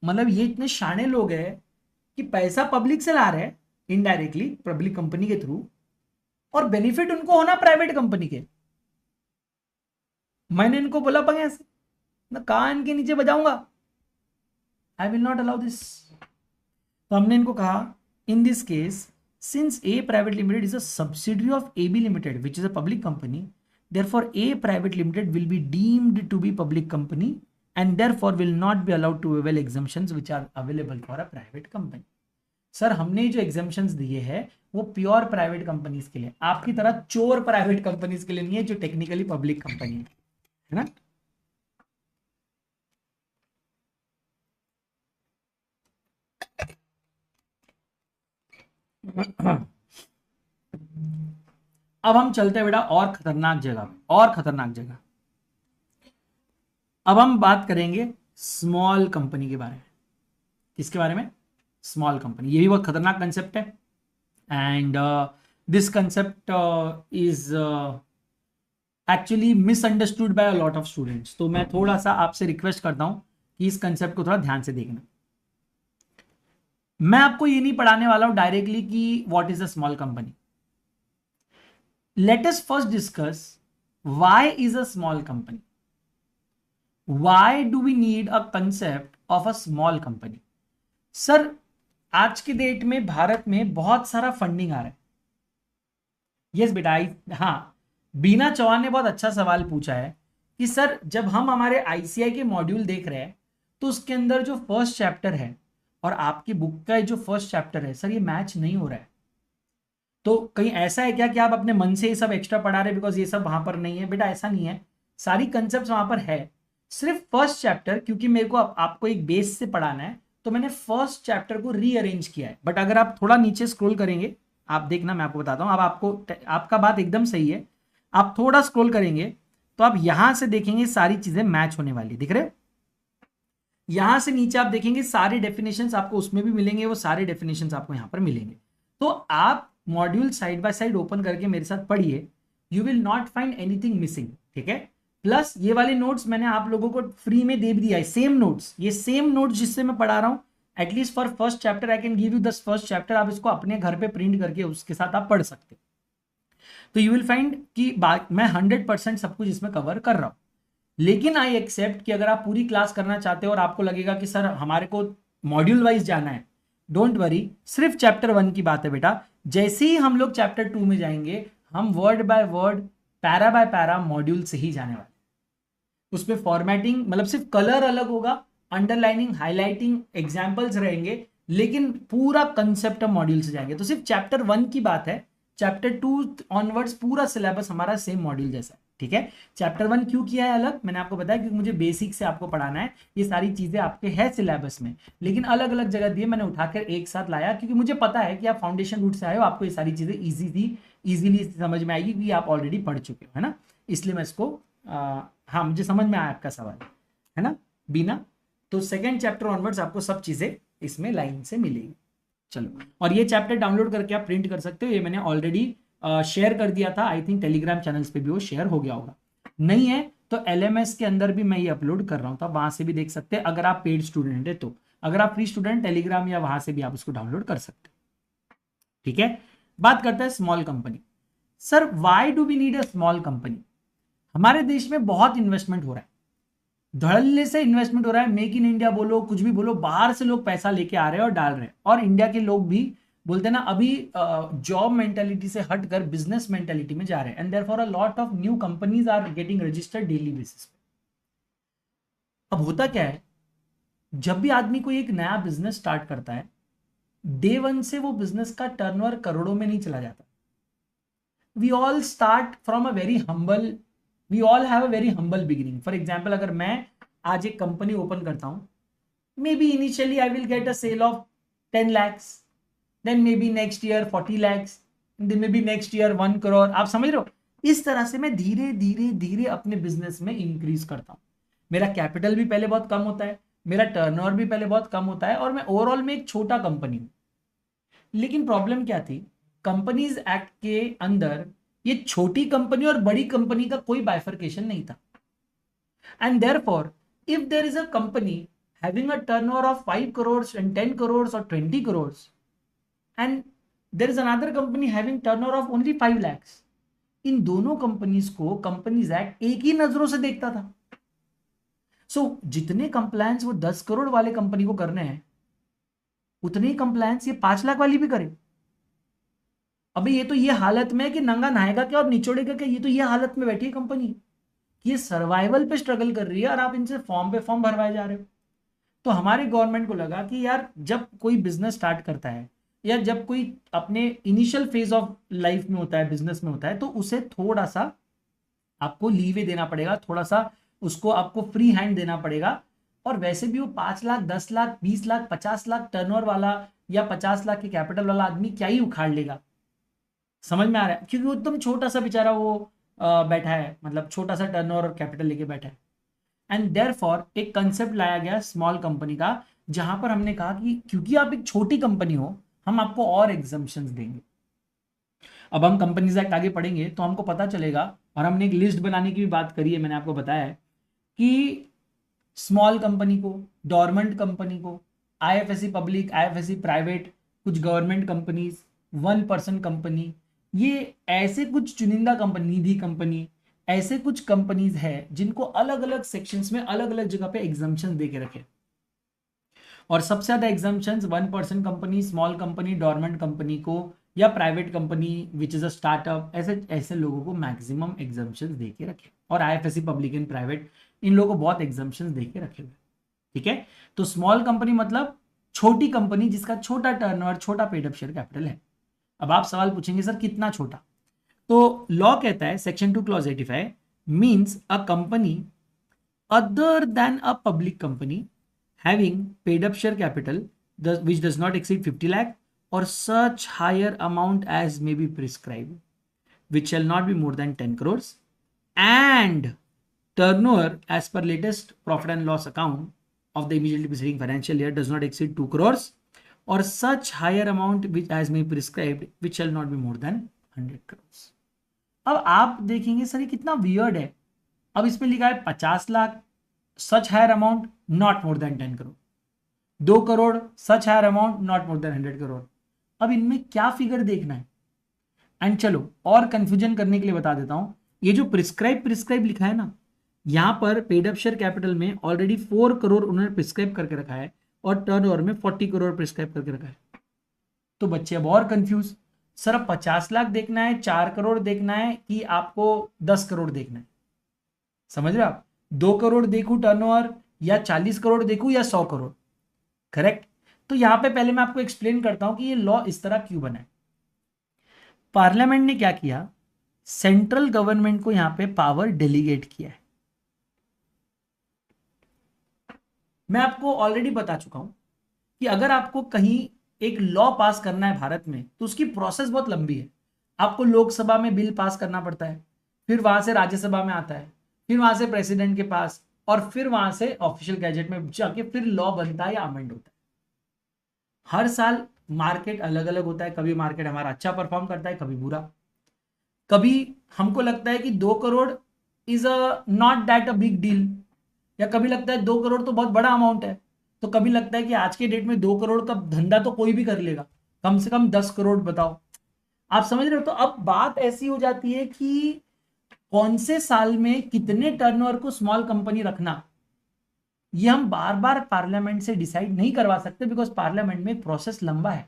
मतलब ये इतने शाणे लोग हैं कि पैसा पब्लिक से ला रहे हैं इनडायरेक्टली पब्लिक कंपनी के थ्रू, और बेनिफिट उनको होना प्राइवेट कंपनी के। मैंने इनको बोला पंगे से ना, कान के नीचे बजाऊंगा, I will not allow this. तो हमने इनको कहा in this case since A private limited is a subsidiary of AB limited which is a public company, therefore a private limited will be deemed to be public company and therefore will not be allowed to avail exemptions which are available for a private company। Sir हमने जो exemptions दिए हैं वो pure private companies के लिए, आपकी तरह चोर प्राइवेट कंपनीज के लिए नहीं है जो टेक्निकली पब्लिक कंपनी है ना। अब हम चलते बेटा और खतरनाक जगह, और खतरनाक जगह। अब हम बात करेंगे स्मॉल कंपनी के बारे में। किसके बारे में? Small company. ये भी बहुत खतरनाक कंसेप्ट है and this concept is actually misunderstood by a lot of students. तो मैं थोड़ा सा आपसे रिक्वेस्ट करता हूं कि इस कंसेप्ट को थोड़ा ध्यान से देखना। मैं आपको ये नहीं पढ़ाने वाला हूं डायरेक्टली कि what is a small company. Let us first discuss why is a small company. Why do we need a concept of a small company? Sir आज के डेट में भारत में बहुत सारा फंडिंग आ रहा है। यस बेटा, हाँ, बीना चौहान ने बहुत अच्छा सवाल पूछा है कि सर जब हम हमारे आईसीआई के मॉड्यूल देख रहे हैं तो उसके अंदर जो फर्स्ट चैप्टर है और आपकी बुक का जो फर्स्ट चैप्टर है सर ये मैच नहीं हो रहा है। तो कहीं ऐसा है क्या कि आप अपने मन से ये सब एक्स्ट्रा पढ़ा रहे बिकॉज ये सब वहां पर नहीं है? बेटा ऐसा नहीं है, सारी कंसेप्ट वहां पर है। सिर्फ फर्स्ट चैप्टर क्योंकि मेरे को आपको एक बेस से पढ़ाना है तो मैंने फर्स्ट चैप्टर को रीअरेंज किया है। बट अगर आप थोड़ा नीचे स्क्रॉल करेंगे, आप देखना मैं आपको बताता हूं। अब आपका बात एकदम सही है, आप थोड़ा स्क्रॉल करेंगे तो आप यहां से देखेंगे सारी चीजें मैच होने वाली दिख रहे। यहां से नीचे आप देखेंगे सारे डेफिनेशंस आपको उसमें भी मिलेंगे, वो सारे डेफिनेशंस आपको यहां पर मिलेंगे। तो आप module side by side open करके मेरे साथ पढ़िए, you will not find anything missing. ठीक है। प्लस ये वाले नोट्स मैंने आप लोगों को फ्री में दे भी दिया है, सेम नोट्स, ये सेम नोट्स जिससे मैं पढ़ा रहा हूं at least for first chapter I can give you दस फर्स्ट चैप्टर। आप इसको अपने घर पे प्रिंट करके उसके साथ आप पढ़ सकते। तो यू विल फाइंड कि मैं 100% सब कुछ इसमें कवर कर रहा हूं। लेकिन आई एक्सेप्ट कि अगर आप पूरी क्लास करना चाहते हो और आपको लगेगा कि सर हमारे को मॉड्यूल वाइज जाना है, डोंट वरी, सिर्फ चैप्टर 1 की बात है बेटा। जैसे ही हम लोग चैप्टर 2 में जाएंगे हम word by word para by para module से ही जाने वाले। उसमें फॉर्मेटिंग मतलब सिर्फ कलर अलग होगा, अंडरलाइनिंग हाईलाइटिंग एग्जाम्पल्स रहेंगे, लेकिन पूरा कंसेप्ट हम मॉड्यूल से जाएंगे। तो सिर्फ चैप्टर 1 की बात है, चैप्टर 2 ऑनवर्ड्स पूरा सिलेबस हमारा सेम मॉड्यूल जैसा है। ठीक है। चैप्टर 1 क्यों किया है अलग, मैंने आपको बताया क्योंकि मुझे बेसिक से आपको पढ़ाना है। ये सारी चीजें आपके है सिलेबस में, लेकिन अलग अलग जगह दिए, मैंने उठाकर एक साथ लाया क्योंकि मुझे पता है कि आप फाउंडेशन रूट से आए हो, आपको ये सारी चीजें इजीली समझ में आएगी क्योंकि आप ऑलरेडी पढ़ चुके हो, है ना। इसलिए मैं इसको हाँ, मुझे समझ में आया आपका सवाल, है ना बीना। तो सेकेंड चैप्टर ऑनवर्ड्स आपको सब चीजें इसमें लाइन से मिलेगी। चलो, और ये चैप्टर डाउनलोड करके आप प्रिंट कर सकते हो। ये मैंने ऑलरेडी शेयर कर दिया था, आई थिंक टेलीग्राम चैनल्स पे भी वो शेयर हो गया होगा। नहीं है तो एलएमएस के अंदर भी मैं ये अपलोड कर रहा हूँ, तो आप वहां से भी देख सकते हैं अगर आप पेड स्टूडेंट है तो। अगर आप फ्री स्टूडेंट, टेलीग्राम या वहां से भी आप उसको डाउनलोड कर सकते हैं। ठीक है। बात करते हैं small company. Sir why do we need a small company? हमारे देश में बहुत इन्वेस्टमेंट हो रहा है, धड़ल्ले से इन्वेस्टमेंट हो रहा है। मेक इन इंडिया बोलो, कुछ भी बोलो, बाहर से लोग पैसा लेके आ रहे हैं और डाल रहे हैं। और इंडिया के लोग भी बोलते हैं ना अभी जॉब मेंटालिटी से हटकर बिजनेस मेंटालिटी में जा रहे हैं, and therefore a lot of new companies are getting registered daily basis पे। अब होता क्या है, जब भी आदमी कोई एक नया बिजनेस स्टार्ट करता है, डे वन से वो बिजनेस का टर्नओवर करोड़ों में नहीं चला जाता। We all start from a very humble, we all have a very humble beginning. For example अगर मैं आज एक कंपनी ओपन करता हूं maybe initially I will get a sale of 10 lakhs, then maybe next year 40 lakhs, then maybe next year 1 crore. आप समझ रहे हो? इस तरह से मैं धीरे धीरे धीरे अपने बिजनेस में इंक्रीज करता हूँ. मेरा कैपिटल भी पहले बहुत कम होता है, मेरा टर्नओवर भी पहले बहुत कम होता है, और मैं ओवरऑल में एक छोटा कंपनी हूँ. लेकिन प्रॉब्लम क्या थी, कंपनीज एक्ट के अंदर ये छोटी कंपनी और बड़ी कंपनी का कोई बाइफर्केशन नहीं था. And therefore if there is a company having a turnover of 5 crores and 10 crores or 20 crores, and there is another company having turnover of only 5 lakhs, इन दोनों कंपनीज को कंपनीज एक्ट एक ही नजरों से देखता था. जितने कंप्लायंस वो 10 करोड़ वाले कंपनी को करने हैं, उतने ही कंप्लायंस ये 5 लाख वाली भी करे. अभी ये तो ये हालत में कि नंगा नहाएगा क्या और निचोड़ेगा क्या, ये तो ये हालत में बैठी है कंपनी कि ये सर्वाइवल पे स्ट्रगल कर रही है, और आप इनसे फॉर्म पे फॉर्म भरवाए जा रहे हो. तो हमारे गवर्नमेंट को लगा कि यार जब कोई बिजनेस स्टार्ट करता है, या जब कोई अपने इनिशियल फेज ऑफ लाइफ में होता है, बिजनेस में होता है, तो उसे थोड़ा सा आपको लीवे देना पड़ेगा, थोड़ा सा उसको आपको फ्री हैंड देना पड़ेगा. और वैसे भी वो 5 लाख 10 लाख 20 लाख 50 लाख टर्नओवर वाला या 50 लाख के कैपिटल वाला आदमी क्या ही उखाड़ लेगा. समझ में आ रहा है? क्योंकि वो एकदम छोटा सा बेचारा वो बैठा है, मतलब छोटा सा टर्नओवर और कैपिटल लेके बैठा है. एंड देयरफॉर एक कंसेप्ट लाया गया स्मॉल कंपनी का, जहां पर हमने कहा कि क्योंकि आप एक छोटी कंपनी हो, हम आपको और एग्जम्पशंस देंगे. अब हम कंपनीज एक्ट आगे पढ़ेंगे तो हमको पता चलेगा, और हमने एक लिस्ट बनाने की भी बात करी है, मैंने आपको बताया है कि स्मॉल कंपनी को, डोरमेंट कंपनी को, आईएफएससी पब्लिक, आईएफएससी प्राइवेट, कुछ गवर्नमेंट कंपनीज, 1% कंपनी, ये ऐसे कुछ चुनिंदा कंपनी, निधि कंपनी, ऐसे कुछ कंपनीज है जिनको अलग अलग सेक्शंस में अलग अलग जगह पे एग्जाम्पशन दे के रखे. और सबसे ज्यादा exemptions 1% company, small company, dormant company को, या private company which is a startup, ऐसे ऐसे लोगों को मैक्सिमम एग्जाम्पशंस दे के रखे. और आईएफएससी पब्लिक एंड प्राइवेट, इन लोगों को बहुत एग्जाम्पशंस दे के रखे हुए. ठीक है, तो स्मॉल कंपनी मतलब छोटी कंपनी जिसका छोटा टर्नओवर, छोटा पेड अप शेयर कैपिटल है. अब आप सवाल पूछेंगे सर कितना छोटा, तो लॉ कहता है section 2 clause 85 means a company other than a public company having paid up share capital which does not exceed 50 lakh or such higher amount as may be prescribed, which shall not be more than 10 crores, and turnover as per latest profit and loss account of the immediately preceding financial year does not exceed 2 crores or such higher amount which as may be prescribed, which shall not be more than 100 crores. अब आप देखेंगे sir ये कितना weird है. अब इसमें लिखा है 50 lakh such higher amount not more than 10 crore, 2 crore such higher amount not more than 100 crore. अब इनमें क्या फिगर देखना है? एंड चलो और कंफ्यूजन करने के लिए बता देता हूं, ये जो प्रिस्क्राइब लिखा है ना, यहां पर पेड अप शेयर कैपिटल में ऑलरेडी 4 करोड़ उन्होंने प्रिस्क्राइब करके रखा है, और टर्नओवर में 40 करोड़ प्रिस्क्राइब करके रखा है. तो बच्चे अब और कंफ्यूज, सर अब 50 लाख देखना है, 4 करोड़ देखना है, कि आपको 10 करोड़ देखना है? समझ रहे हो आप? 2 करोड़ देखूं टर्नओवर, या 40 करोड़ देखूं, या 100 करोड़? करेक्ट. तो यहां पे पहले मैं आपको एक्सप्लेन करता हूं कि ये लॉ इस तरह क्यों बना है. पार्लियामेंट ने क्या किया, सेंट्रल गवर्नमेंट को यहां पे पावर डेलीगेट किया है. मैं आपको ऑलरेडी बता चुका हूं कि अगर आपको कहीं एक लॉ पास करना है भारत में, तो उसकी प्रोसेस बहुत लंबी है. आपको लोकसभा में बिल पास करना पड़ता है, फिर वहां से राज्यसभा में आता है, फिर वहां से प्रेसिडेंट के पास, और फिर वहां से ऑफिशियल गैजेट में जाके फिर लॉ बनता है या अमेंड होता है. हर साल मार्केट अलग अलग होता है, कभी मार्केट हमारा अच्छा परफॉर्म करता है, कभी बुरा. कभी हमको लगता है कि 2 crore is a not that a big deal, या कभी लगता है 2 करोड़ तो बहुत बड़ा अमाउंट है. तो कभी लगता है कि आज के डेट में 2 करोड़ का धंधा तो कोई भी कर लेगा, कम से कम 10 करोड़ बताओ. आप समझ रहे हो? तो अब बात ऐसी हो जाती है कि कौन से साल में कितने टर्नओवर को स्मॉल कंपनी रखना, ये हम बार बार पार्लियामेंट से डिसाइड नहीं करवा सकते, बिकॉज पार्लियामेंट में प्रोसेस लंबा है.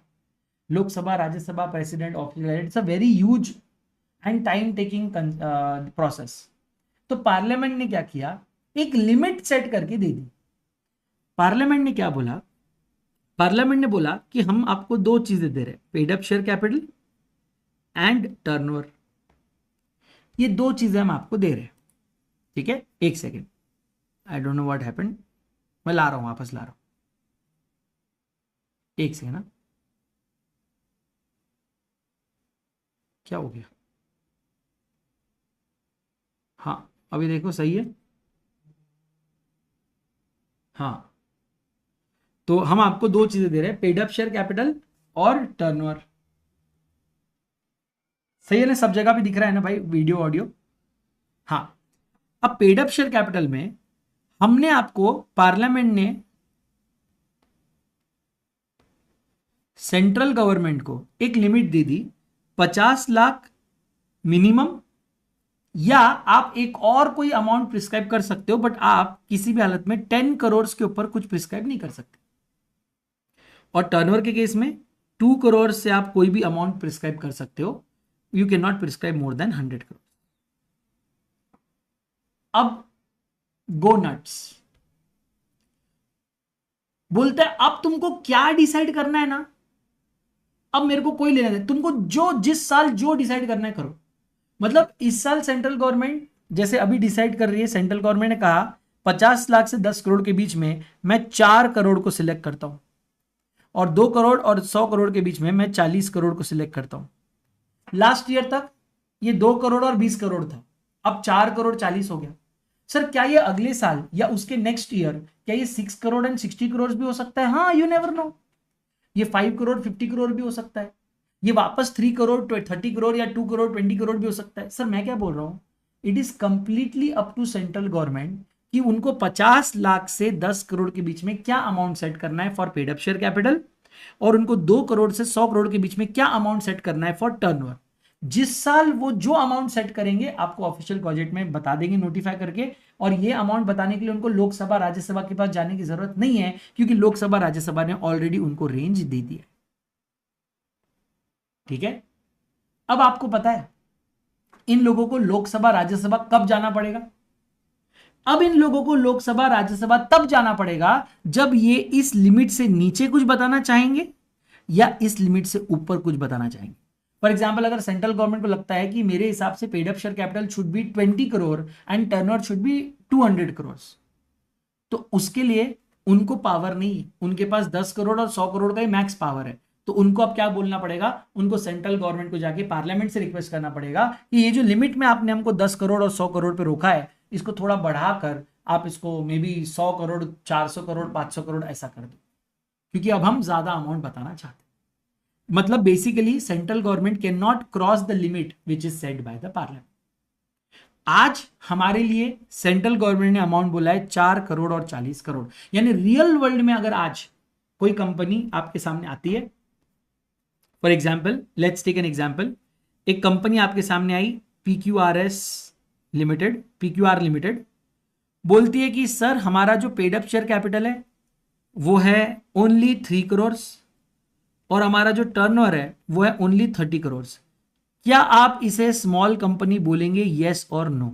Lok Sabha, Rajya Sabha, president, official, it's a very huge and time taking process. तो पार्लियामेंट ने क्या किया, एक लिमिट सेट करके दे दी. पार्लियामेंट ने क्या बोला, पार्लियामेंट ने बोला कि हम आपको 2 चीजें दे रहे हैं, paid up share capital and turnover. ये 2 चीजें हम आपको दे रहे हैं. ठीक है, एक second, I don't know what happened, मैं ला रहा हूं, वापस ला रहा हूं. एक सेकंड ना, क्या हो गया? हाँ अभी देखो सही है। हाँ तो हम आपको दो चीजें दे रहे हैं, पेड अप शेयर कैपिटल और टर्नओवर। सही है ना, सब जगह भी दिख रहा है ना भाई, वीडियो ऑडियो? हाँ। अब पेड अप शेयर कैपिटल में हमने आपको, पार्लियामेंट ने सेंट्रल गवर्नमेंट को एक लिमिट दे दी 50 लाख मिनिमम, या आप एक और कोई अमाउंट प्रिस्क्राइब कर सकते हो, बट आप किसी भी हालत में 10 करोड़ के ऊपर कुछ प्रिस्क्राइब नहीं कर सकते। और टर्नओवर के केस में 2 करोड़ से आप कोई भी अमाउंट प्रिस्क्राइब कर सकते हो, you can not prescribe more than 100 crore. अब गो नट्स बोलते हैं अब तुमको क्या डिसाइड करना है ना, अब मेरे को कोई लेना दे, तुमको जो जिस साल जो डिसाइड करना है करो। मतलब इस साल सेंट्रल गवर्नमेंट जैसे अभी डिसाइड कर रही है, सेंट्रल गवर्नमेंट ने कहा 50 लाख से 10 करोड़ के बीच में मैं 4 करोड़ को सिलेक्ट करता हूं, और 2 करोड़ और 100 करोड़ के बीच में मैं 40 करोड़ को सिलेक्ट करता हूं। लास्ट ईयर तक ये 2 करोड़ और 20 करोड़ था, अब 4 करोड़ 40 हो गया। सर क्या ये अगले साल या उसके नेक्स्ट ईयर क्या ये 6 करोड़ एंड 60 करोड़ भी हो सकता है? हाँ, यू नेवर नो, ये 5 करोड़ 50 करोड़ भी हो सकता है, ये वापस 3 करोड़ 30 करोड़ या 2 करोड़ 20 करोड़ भी हो सकता है। सर मैं क्या बोल रहा हूं, it is completely up to central government कि उनको 50 लाख से 10 करोड़ के बीच में क्या अमाउंट सेट करना है for paid up share capital, और उनको 2 करोड़ से 100 करोड़ के बीच में क्या अमाउंट सेट करना है फॉर टर्नओवर। जिस साल वो जो अमाउंट सेट करेंगे आपको ऑफिशियल गॉजेट में बता देंगे नोटिफाई करके, और ये अमाउंट बताने के लिए उनको लोकसभा राज्यसभा के पास जाने की जरूरत नहीं है, क्योंकि लोकसभा राज्यसभा ने ऑलरेडी उनको रेंज दे दिया। ठीक है, अब आपको पता है इन लोगों को लोकसभा राज्यसभा कब जाना पड़ेगा? अब इन लोगों को लोकसभा राज्यसभा तब जाना पड़ेगा जब ये इस लिमिट से नीचे कुछ बताना चाहेंगे या इस लिमिट से ऊपर कुछ बताना चाहेंगे। फॉर एग्जाम्पल अगर सेंट्रल गवर्नमेंट को लगता है कि मेरे हिसाब से paid up share capital should be 20 crore and turnover should be 200 crore, तो उसके लिए उनको पावर नहीं है, उनके पास 10 करोड़ और 100 करोड़ का ही मैक्स पावर है। तो उनको अब क्या बोलना पड़ेगा, उनको सेंट्रल गवर्नमेंट को जाके पार्लियामेंट से रिक्वेस्ट करना पड़ेगा कि ये जो लिमिट में आपने हमको 10 करोड़ और 100 करोड़ पे रोका है, इसको थोड़ा बढ़ाकर आप इसको मे बी 100 करोड़ 400 करोड़ 500 करोड़ ऐसा कर दो, क्योंकि अब हम ज्यादा अमाउंट बताना चाहते हैं। मतलब basically central government can not cross the limit which is set by the parliament. आज हमारे लिए सेंट्रल गवर्नमेंट ने अमाउंट बोला है 4 करोड़ और 40 करोड़, यानी रियल वर्ल्ड में अगर आज कोई कंपनी आपके सामने आती है, for example let's take an example, एक कंपनी आपके सामने आई PQRS लिमिटेड, PQR लिमिटेड, बोलती है कि सर हमारा जो पेड अप शेयर कैपिटल है वो है ओनली 3 करोड़ और हमारा जो टर्नओवर है वो है ओनली 30 करोड़। क्या आप इसे स्मॉल कंपनी बोलेंगे, येस और नो?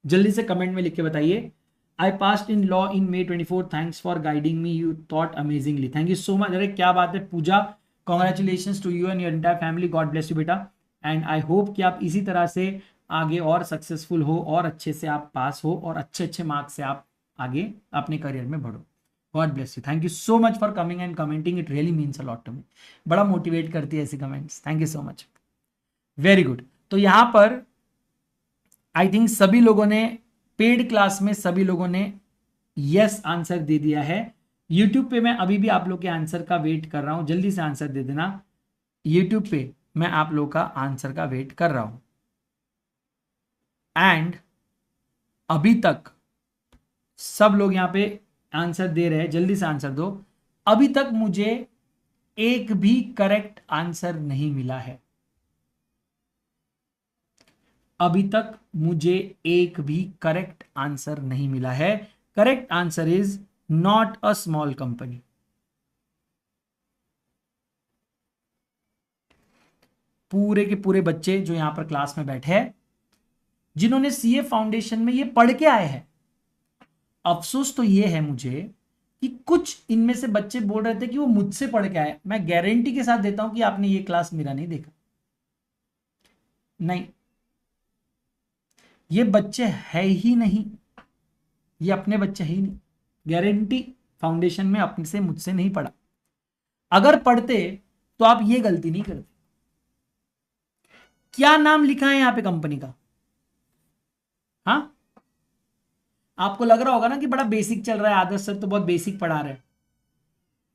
जल्दी से कमेंट में लिख के बताइए। I passed in law in May 24, thanks for guiding me, you taught amazingly. Thank you so much. अरे क्या बात है Pooja, congratulation to you and your entire family, god bless you बेटा, एंड आई होप कि आप इसी तरह से आगे और सक्सेसफुल हो और अच्छे से आप पास हो और अच्छे अच्छे मार्क्स से आप आगे अपने करियर में बढ़ो। God bless you, thank you so much for coming and commenting, it really means a lot to me. बड़ा मोटिवेट करती है ऐसी comments, thank you so much, very good. तो यहां पर आई थिंक सभी लोगों ने पेड क्लास में सभी लोगों ने यस आंसर दे दिया है। यूट्यूब पे मैं अभी भी आप लोग के आंसर का वेट कर रहा हूं, जल्दी से आंसर दे देना। यूट्यूब पे मैं आप लोग का आंसर का वेट कर रहा हूं, एंड अभी तक सब लोग यहां पे आंसर दे रहे हैं, जल्दी से आंसर दो। अभी तक मुझे एक भी करेक्ट आंसर नहीं मिला है, अभी तक मुझे एक भी करेक्ट आंसर नहीं मिला है। Correct answer is not a small company. पूरे के पूरे बच्चे जो यहां पर क्लास में बैठे हैं जिन्होंने सीए फाउंडेशन में ये पढ़ के आए हैं, अफसोस तो ये है मुझे कि कुछ इनमें से बच्चे बोल रहे थे कि वो मुझसे पढ़ के आए। मैं गारंटी के साथ देता हूं कि आपने ये क्लास मेरा नहीं देखा, नहीं, ये बच्चे है ही नहीं, ये अपने बच्चे ही नहीं, गारंटी फाउंडेशन में अपने से मुझसे नहीं पढ़ा। अगर पढ़ते तो आप ये गलती नहीं करते। क्या नाम लिखा है यहां पे कंपनी का? हाँ, आपको लग रहा होगा ना कि बड़ा बेसिक चल रहा है, आदर्श सर तो बहुत बेसिक पढ़ा रहे हैं।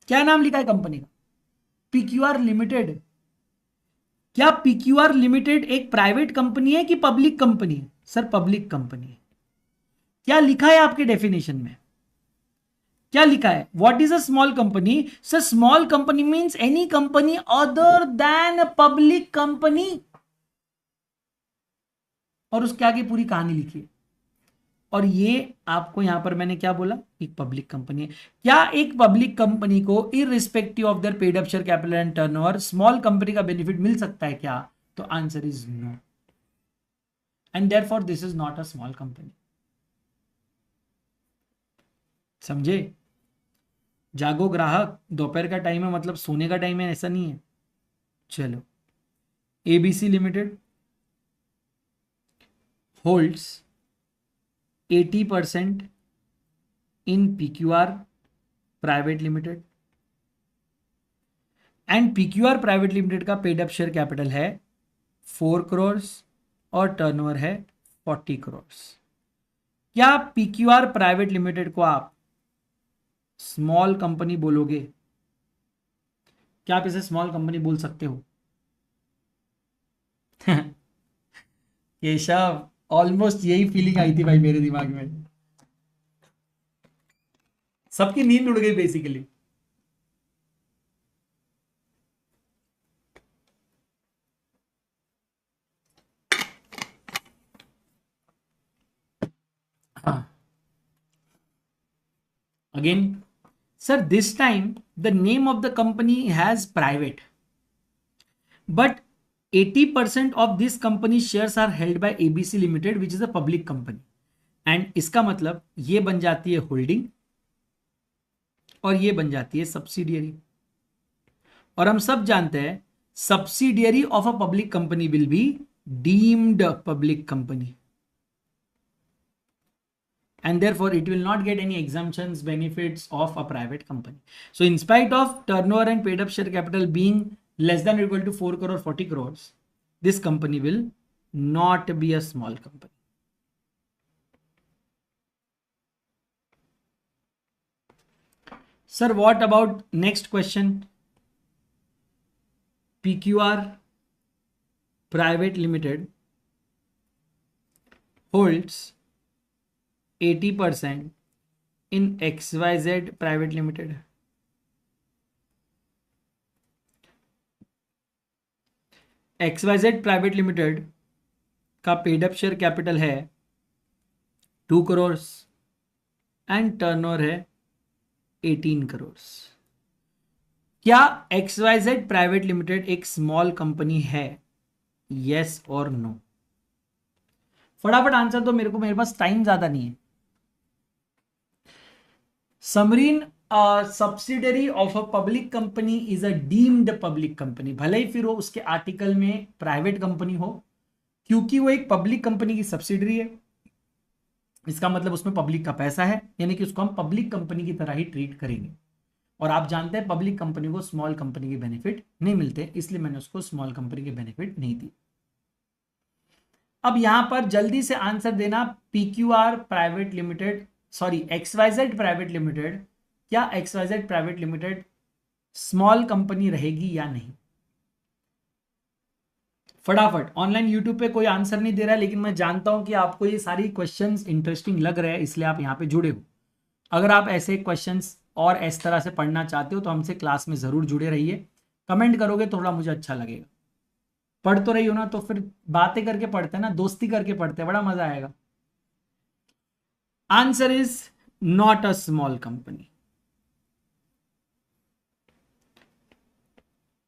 क्या नाम लिखा है कंपनी का? PQR limited. क्या पीक्यूआर लिमिटेड एक प्राइवेट कंपनी है कि पब्लिक कंपनी है? सर पब्लिक कंपनी है। क्या लिखा है आपके डेफिनेशन में? क्या लिखा है? What is a small company? Sir small company means any company other then public company. और उसके आगे पूरी कहानी लिखी है। और ये आपको यहां पर मैंने क्या बोला? एक पब्लिक कंपनी है। क्या एक पब्लिक कंपनी को irrespective of their paid up share capital and turnover small company का बेनिफिट मिल सकता है क्या? तो answer is no, and therefore this is not a small company. समझे? जागो ग्राहक, दोपहर का टाइम है मतलब सोने का टाइम है, ऐसा नहीं है। चलो, ABC limited holds 80% in PQR private limited, and PQR private limited का पेड अप शेयर कैपिटल है 4 करोड़ और टर्नओवर है 40 करोड़। क्या पीक्यूआर प्राइवेट लिमिटेड को आप स्मॉल कंपनी बोलोगे? क्या आप इसे स्मॉल कंपनी बोल सकते हो? केशव, ऑलमोस्ट यही फीलिंग आई थी भाई मेरे दिमाग में। सबकी नींद उड़ गई basically. Again sir, this time the name of the company has private, but 80% of this company shares are held by ABC limited which is a public company. And इसका मतलब ये बन जाती है होल्डिंग और ये बन जाती है सब्सिडियरी। और हम सब जानते हैं subsidiary of a public company will be deemed public company, and therefore it will not get any exemptions benefits of a private company. So in spite of turnover and paid up share capital being less than or equal to 4 crore 40 crores, this company will not be a small company. Sir, what about next question? PQR Private Limited holds 80% in XYZ Private Limited. XYZ Private Limited का paid up share capital है 2 crore and turnover है 18 करोड़। क्या XYZ private limited एक small company है? Yes और no? फटाफट answer दो मेरे को, मेरे पास टाइम ज्यादा नहीं है। Samreen subsidiary of a public company is a deemed public company, भले ही फिर वो उसके आर्टिकल में प्राइवेट कंपनी हो, क्योंकि वो एक पब्लिक कंपनी की सब्सिडरी है। इसका मतलब उसमें पब्लिक का पैसा है, यानी कि उसको हम पब्लिक कंपनी की तरह ही ट्रीट करेंगे। और आप जानते हैं पब्लिक कंपनी को स्मॉल कंपनी के बेनिफिट नहीं मिलते, इसलिए मैंने उसको स्मॉल कंपनी के बेनिफिट नहीं दी। अब यहां पर जल्दी से आंसर देना, PQR private limited, sorry XYZ private limited, क्या XYZ private limited small company रहेगी या नहीं? फटाफट। ऑनलाइन यूट्यूब पे कोई आंसर नहीं दे रहा है, लेकिन मैं जानता हूं कि आपको ये सारी क्वेश्चंस इंटरेस्टिंग लग रहे हैं, इसलिए आप यहां पे जुड़े हो। अगर आप ऐसे क्वेश्चंस और इस तरह से पढ़ना चाहते हो तो हमसे क्लास में जरूर जुड़े रहिए। कमेंट करोगे थोड़ा मुझे अच्छा लगेगा। पढ़ तो रही हो ना, तो फिर बातें करके पढ़ते हैं ना, दोस्ती करके पढ़ते हैं, बड़ा मजा आएगा। Answer is not a small company.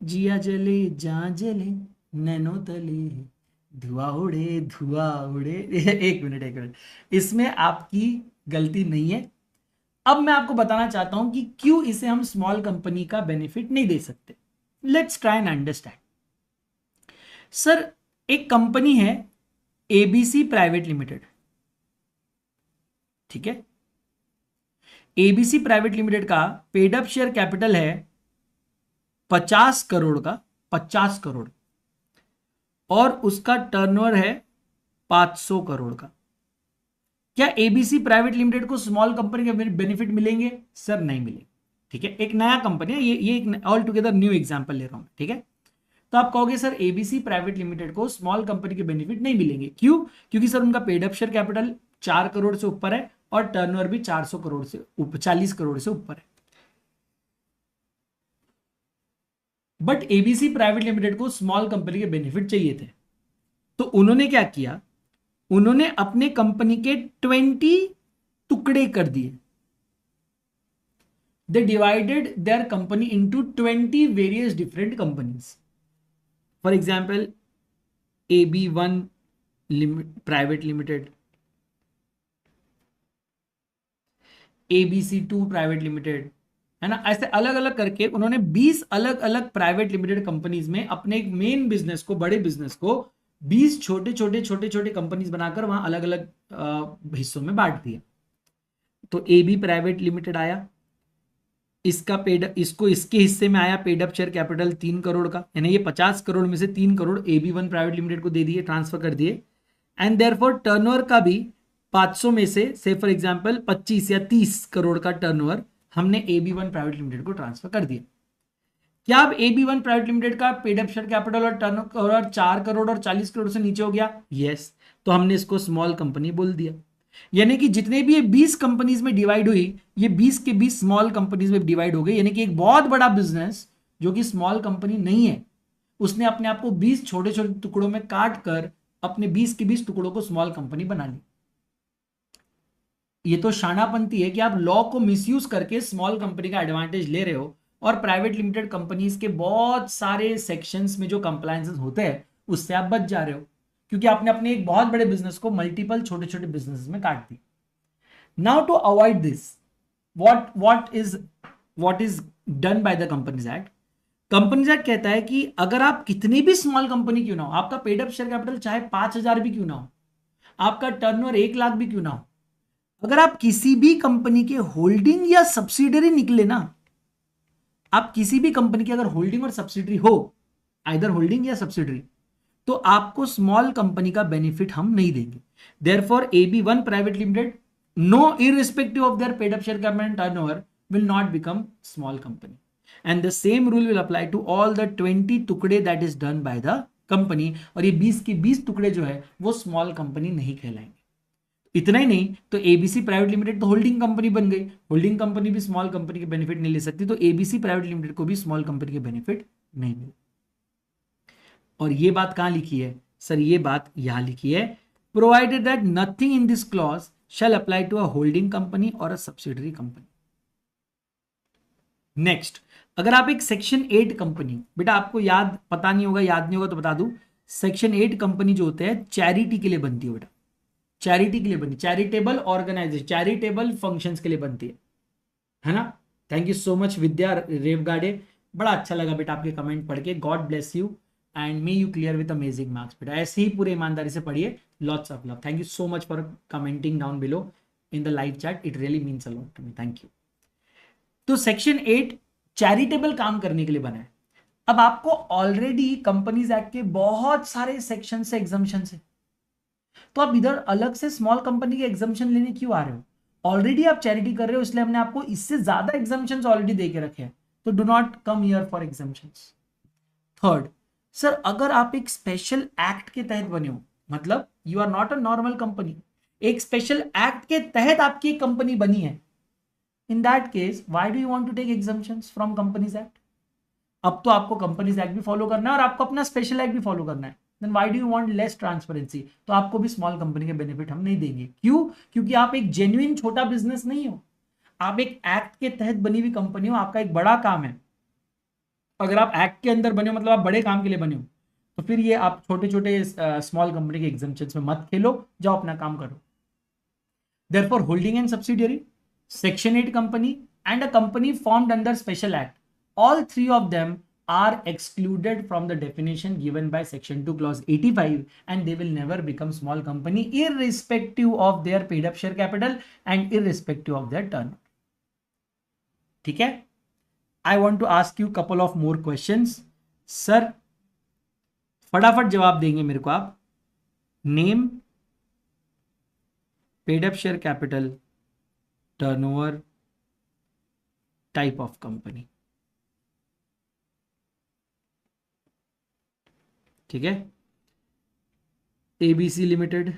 जिया जले जा जले नैनो तले धुआं उड़े धुआं उड़े। एक मिनट एक मिनट, इसमें आपकी गलती नहीं है। अब मैं आपको बताना चाहता हूं कि क्यों इसे हम स्मॉल कंपनी का बेनिफिट नहीं दे सकते। Let's try and understand. Sir, एक कंपनी है एबीसी प्राइवेट लिमिटेड, ठीक है। एबीसी प्राइवेट लिमिटेड का पेड अप शेयर कैपिटल है 50 करोड़ का, 50 करोड़, और उसका टर्नओवर है 500 करोड़ का, क्या एबीसी प्राइवेट लिमिटेड को स्मॉल कंपनी के बेनिफिट मिलेंगे? सर नहीं मिलेंगे। ठीक है, एक नया कंपनी है, ये एक ऑल टुगेदर न्यू एग्जांपल ले रहा हूं। ठीक है, तो आप कहोगे सर एबीसी प्राइवेट लिमिटेड को स्मॉल कंपनी के बेनिफिट नहीं मिलेंगे, क्यों? क्योंकि सर उनका paid up share capital 4 crore से ऊपर है और टर्नओवर भी 400 करोड़ से ऊपर, 40 करोड़ से ऊपर है। बट एबीसी प्राइवेट लिमिटेड को स्मॉल कंपनी के बेनिफिट चाहिए थे, तो उन्होंने क्या किया, उन्होंने अपने कंपनी के 20 टुकड़े कर दिए। They divided their company into 20 various different companies. For example AB1 private limited, ABC2 private limited, है ना, ऐसे अलग अलग करके उन्होंने 20 अलग अलग प्राइवेट लिमिटेड कंपनीज में अपने एक मेन बिजनेस को, बड़े बिजनेस को 20 छोटे छोटे छोटे छोटे कंपनीज बनाकर वहां अलग अलग हिस्सों में बांट दिया। तो AB प्राइवेट लिमिटेड आया, इसका पेड, इसको इसके हिस्से में आया paid up share capital 3 crore का, यानी ये 50 करोड़ में से 3 करोड़ AB1 प्राइवेट लिमिटेड को दे दिए, ट्रांसफर कर दिए। एंड देयरफॉर टर्नओवर का भी 500 में से फॉर एग्जांपल 25 या 30 करोड़ का टर्नओवर हमने AB1 प्राइवेट लिमिटेड को ट्रांसफर कर दिया। क्या अब AB1 प्राइवेट लिमिटेड का पेड अप शेयर कैपिटल और टर्नओवर 4 करोड़ और 40 करोड़ से नीचे हो गया? यस। तो हमने इसको स्मॉल कंपनी बोल दिया, यानी कि जितने भी ये 20 कंपनीज में डिवाइड हुई, ये 20 के 20 स्मॉल कंपनीज में डिवाइड हो गई, यानी कि एक बहुत बड़ा बिजनेस जो कि स्मॉल कंपनी नहीं है, उसने अपने आप को 20 छोटे छोटे टुकड़ों में काट कर अपने 20 के 20 टुकड़ों को स्मॉल कंपनी बना ली। ये तो शानापंती है कि आप लॉ को मिसयूज करके स्मॉल कंपनी का एडवांटेज ले रहे हो और प्राइवेट लिमिटेड कंपनीज के बहुत सारे सेक्शंस में जो कंप्लायंसेस होते हैं उससे आप बच जा रहे हो, क्योंकि आपने अपने एक बहुत बड़े बिजनेस को मल्टीपल छोटे छोटे बिजनेस में काट दी। Now to avoid this, what is done by the companies act. Companies act कहता है कि अगर आप कितनी भी स्मॉल कंपनी क्यों ना हो, आपका पेड अप शेयर कैपिटल चाहे 5,000 भी क्यों ना हो, आपका टर्नओवर 1 लाख भी क्यों ना हो, अगर आप किसी भी कंपनी के होल्डिंग या सब्सिडरी निकले ना, आप किसी भी कंपनी की अगर होल्डिंग और सब्सिडरी हो, आइदर होल्डिंग या सब्सिडरी, तो आपको स्मॉल कंपनी का बेनिफिट हम नहीं देंगे। Therefore AB1 private limited, no irrespective of their paid up share capital and turnover, will not become small company, and the same rule will apply to all the 20 टुकड़े that is done by the company. और ये 20 के 20 टुकड़े जो है वो small company नहीं कहलाएंगे। इतना ही नहीं, तो एबीसी प्राइवेट लिमिटेड तो होल्डिंग कंपनी बन गई, होल्डिंग कंपनी भी स्मॉल कंपनी के बेनिफिट नहीं ले सकती, तो एबीसी प्राइवेट लिमिटेड को भी स्मॉल कंपनी के बेनिफिट नहीं मिले। और ये बात कहां लिखी है सर? ये बात यहां लिखी है, provided that nothing in this clause shall apply to a holding company और अ सब्सिडरी कंपनी। नेक्स्ट, अगर आप एक सेक्शन 8 कंपनी, बेटा आपको याद पता नहीं होगा, याद नहीं होगा तो बता दूं, सेक्शन 8 कंपनी जो होते हैं चैरिटी के लिए बनती है बेटा, चैरिटी के लिए बनती, चैरिटेबल ऑर्गेनाइजेशन, चैरिटेबल फंक्शंस के लिए बनती है ना। Thank you so much Vidya Revgade, बड़ा अच्छा लगा बेटा आपके कमेंट पढ़ के, God bless you and may you clear with amazing marks बेटा, ऐसे ही पूरे ईमानदारी से पढ़िए, lots of love, thank you so much for commenting down below in the live chat, it really means a lot to me, thank you. तो section 8 charitable काम करने के लिए बना है। अब आपको ऑलरेडी कंपनीज एक्ट के बहुत सारे सेक्शन से एग्जम्पशन है, तो आप इधर अलग से स्मॉल कंपनी के एग्जम्पशन लेने क्यों आ रहे हो? ऑलरेडी आप चैरिटी कर रहे हो, इसलिए हमने आपको इससे ज्यादा एग्जम्पशन ऑलरेडी दे के रखे हैं, तो do not come here for exemption. Third, sir अगर आप एक स्पेशल एक्ट के तहत बने हो, मतलब you are not a normal company, एक स्पेशल एक्ट के तहत आपकी एक कंपनी बनी है, in that case why do you want to take exemptions from companies act? अब तो आपको कंपनीज एक्ट भी फॉलो करना है और आपको अपना स्पेशल एक्ट भी फॉलो करना है, then why do you want less transparency? तो आपको भी स्मॉल कंपनी के बेनिफिट हम नहीं देंगे। क्यों? क्योंकि आप एक जेन्युइन छोटा बिजनेस नहीं हो, आप एक एक्ट के तहत बनी हुई कंपनी हो, आपका एक बड़ा काम है। अगर आप एक्ट के अंदर बने हो मतलब आप बड़े काम के लिए बने हो, तो फिर ये आप छोटे छोटे स्मॉल कंपनी के एग्जम्पशंस में मत खेलो, जाओ अपना काम करो। Therefore holding and subsidiary, section 8 company and a company formed under special act, all three of them are excluded from the definition given by section 2 clause 85 and they will never become small company irrespective of their paid up share capital and irrespective of their turnover. ठीक है, I want to ask you couple of more questions. Sir फटाफट जवाब देंगे मेरे को आप। Name, paid up share capital, turnover, type of company. ठीक है, एबीसी लिमिटेड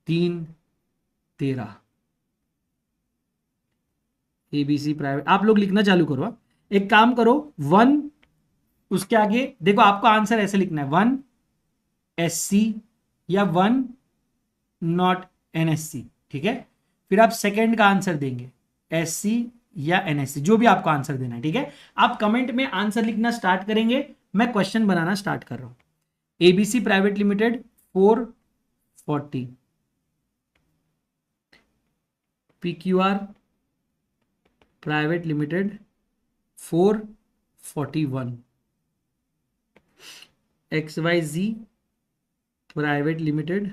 313, एबीसी प्राइवेट। आप लोग लिखना चालू करो। एक काम करो, 1 उसके आगे देखो, आपको आंसर ऐसे लिखना है, 1 SC या 1 नॉट NSC। ठीक है, फिर आप सेकंड का आंसर देंगे SC या NSC, जो भी आपको आंसर देना है। ठीक है, आप कमेंट में आंसर लिखना स्टार्ट करेंगे, मैं क्वेश्चन बनाना स्टार्ट कर रहा हूं। ABC private limited 440, PQR private limited 441, XYZ private limited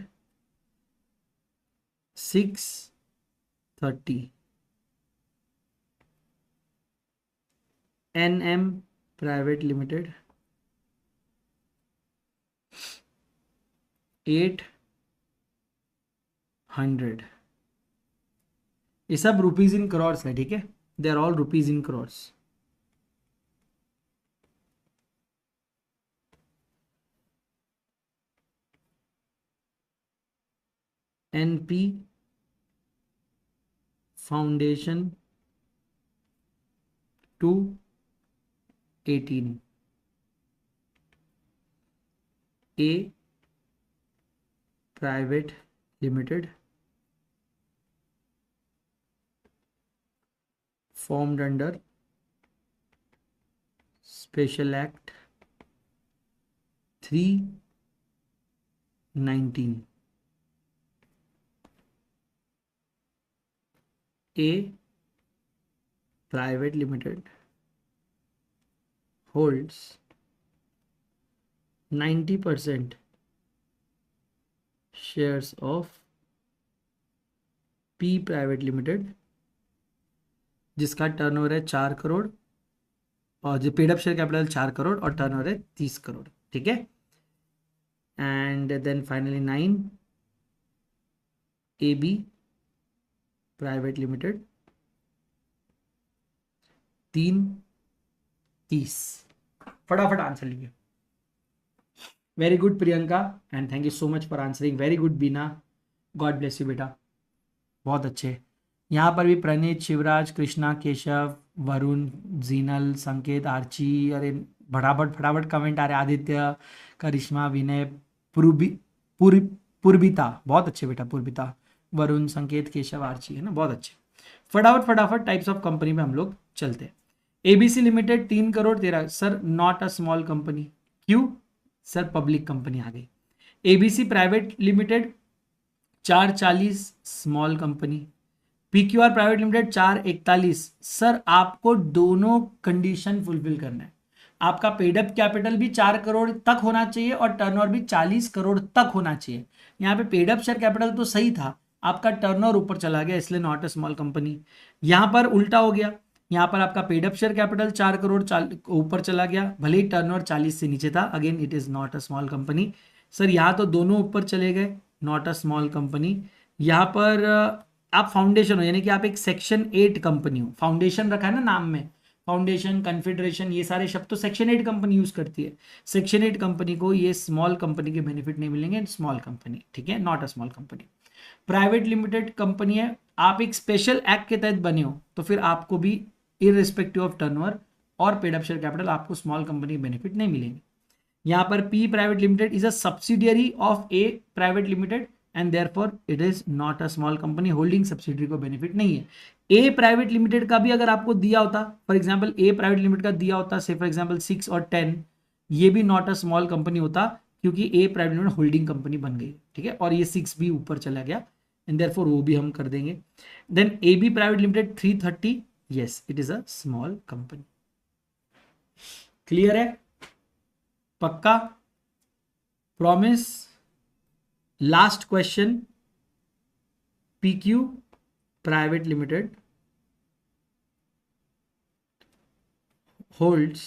630, NM private limited 800। ये सब रुपीज इन करोड़ है। ठीक है, they are all rupees in crore. NP foundation 218, A private limited formed under Special Act 319, A private limited holds 90% shares of P private limited, जिसका turnover है 4 करोड़ और जो paid up share capital 4 crore और टर्नओवर है 30 करोड़। ठीक है, and then finally 9 AB private limited 330। फटाफट answer लीजिए। Very good Priyanka, and thank you so much for answering. Very good Bina, God bless you बेटा, बहुत अच्छे। यहाँ पर भी प्रणीत, शिवराज, कृष्णा, केशव, वरुण, जीनल, संकेत, आर्ची, अरे फटाफट फटाफट कमेंट आ रहे। आदित्य, करिश्मा, विनय, पूर्वी पूर्विता, बहुत अच्छे बेटा, पूर्विता, वरुण, संकेत, केशव, आर्ची, है ना, बहुत अच्छे। फटाफट फटाफट टाइप्स ऑफ कंपनी में हम लोग चलते हैं। ABC limited 3 crore 13, sir not a small company, क्यों सर, पब्लिक कंपनी आ गई। ABC private limited 440, small company. PQR private limited 441, sir आपको दोनों कंडीशन फुलफिल करना है। आपका पेडअप कैपिटल भी 4 करोड़ तक होना चाहिए और टर्नओवर भी 40 करोड़ तक होना चाहिए। यहाँ पे पेडअप शेयर कैपिटल तो सही था, आपका टर्नओवर ऊपर चला गया, इसलिए नॉट अ स्मॉल कंपनी। यहाँ पर उल्टा हो गया, यहाँ पर आपका पेडअप शेयर कैपिटल 4 करोड़ ऊपर चला गया, भले ही टर्नओवर 40 से नीचे था, again it is not a small company. Sir यहाँ तो दोनों ऊपर चले गए, नॉट अ स्मॉल कंपनी। यहाँ पर आप फाउंडेशन हो, यानी कि आप एक सेक्शन 8 कंपनी हो, फाउंडेशन रखा है ना नाम में, फाउंडेशन, कन्फेडरेशन, ये सारे शब्द तो सेक्शन 8 कंपनी यूज करती है। सेक्शन 8 कंपनी को ये स्मॉल कंपनी के बेनिफिट नहीं मिलेंगे, स्मॉल कंपनी। ठीक है, not a small company. Private limited company है, आप एक स्पेशल एक्ट के तहत बने हो, तो फिर आपको भी इररिस्पेक्टिव ऑफ टर्नओवर और पेड अप शेयर कैपिटल आपको स्मॉल कंपनी बेनिफिट नहीं मिलेंगे। यहाँ पर P private limited is a subsidiary of A private limited and therefore it is not a small company, holding subsidiary को बेनिफिट नहीं है। ए private limited का भी अगर आपको दिया होता, for example A private limited का दिया होता, से फॉर एग्जांपल 6 और 10, ये भी नॉट अ स्मॉल कंपनी होता, क्योंकि ए प्राइवेट लिमिटेड होल्डिंग कंपनी बन गई। ठीक है, और ये 6 भी ऊपर चला गया, एंड देयरफॉर वो भी हम कर देंगे। Then A B private limited 330, yes it is a small company. Clear है, पक्का, promise. Last question, PQ private limited holds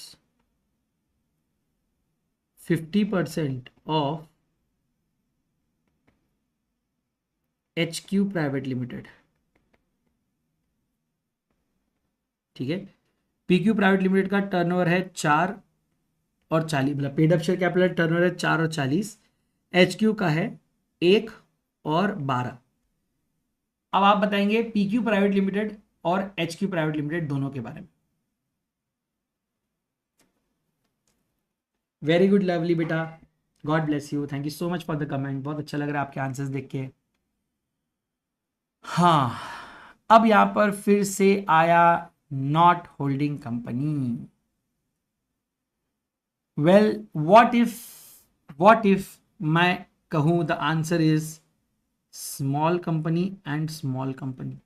50% of HQ private limited. ठीक है, PQ प्राइवेट लिमिटेड का टर्नओवर है 4 और 40, मतलब paid up share capital turnover है 4 और 40, HQ का है 1 और 12। अब आप बताएंगे PQ प्राइवेट लिमिटेड और HQ प्राइवेट लिमिटेड दोनों के बारे में। वेरी गुड लवली बेटा, God bless you, thank you so much for the comment, बहुत अच्छा लग रहा है आपके आंसर्स देख के। हाँ, अब यहां पर फिर से आया not holding company. Well what if मैं कहूं the answer is small company and small company.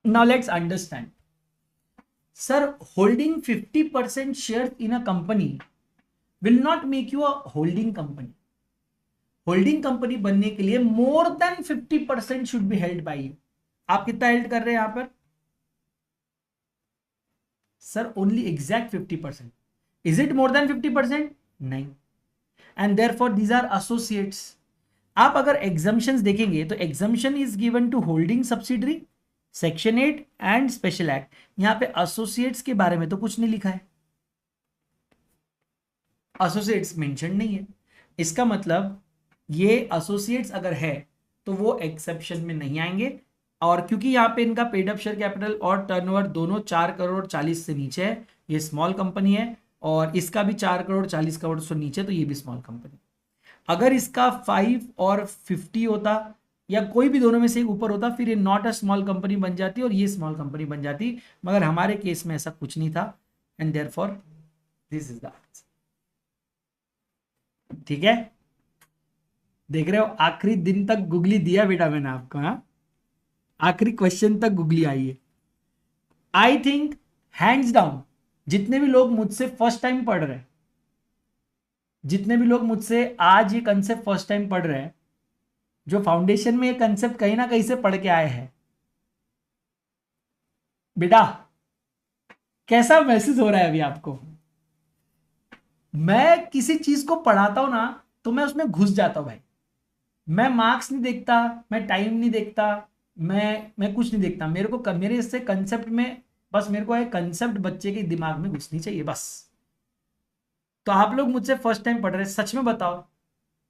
Now let's understand. Sir, holding 50% shares in a company will not make you a holding company. Holding company बनने के लिए more than 50% should be held by you. आप कितना held कर रहे हैं यहां पर? Sir only exact 50%। Is it more than 50%? नहीं। And therefore these are associates. आप अगर एग्जम्पशंस देखेंगे तो exemption is given to holding subsidiary, section 8 and special act. यहां पे एसोसिएट्स के बारे में तो कुछ नहीं लिखा है, एसोसिएट्स मेंशन नहीं है। इसका मतलब ये एसोसिएट्स अगर है तो वो एक्सेप्शन में नहीं आएंगे। और क्योंकि यहाँ पे इनका पेड अप शेयर कैपिटल और टर्नओवर दोनों 4 करोड़ 40 से नीचे है, ये स्मॉल कंपनी है, और इसका भी 4 करोड़ 40 करोड़ से नीचे, तो ये भी स्मॉल कंपनी। अगर इसका 5 और 50 होता या कोई भी दोनों में से ऊपर होता, फिर ये नॉट अ स्मॉल कंपनी बन जाती और ये स्मॉल कंपनी बन जाती, मगर हमारे केस में ऐसा कुछ नहीं था, and therefore this is the answer. ठीक है, देख रहे हो, आखिरी दिन तक गुगली दिया बेटा मैंने आपको। हाँ, आखिरी क्वेश्चन तक गुगली आई है। आई थिंक हैंड्स डाउन जितने भी लोग मुझसे फर्स्ट टाइम पढ़ रहे हैं, जितने भी लोग मुझसे आज ये कंसेप्ट फर्स्ट टाइम पढ़ रहे हैं, जो फाउंडेशन में ये कंसेप्ट कहीं ना कहीं से पढ़ के आए हैं, बेटा कैसा महसूस हो रहा है अभी आपको? मैं किसी चीज को पढ़ाता हूं ना तो मैं उसमें घुस जाता हूं भाई। मैं मार्क्स नहीं देखता, मैं टाइम नहीं देखता, मैं कुछ नहीं देखता। मेरे को मेरे इससे कंसेप्ट में बस मेरे को एक कंसेप्ट बच्चे के दिमाग में घुसनी चाहिए बस। तो आप लोग मुझसे फर्स्ट टाइम पढ़ रहे हैं, सच में बताओ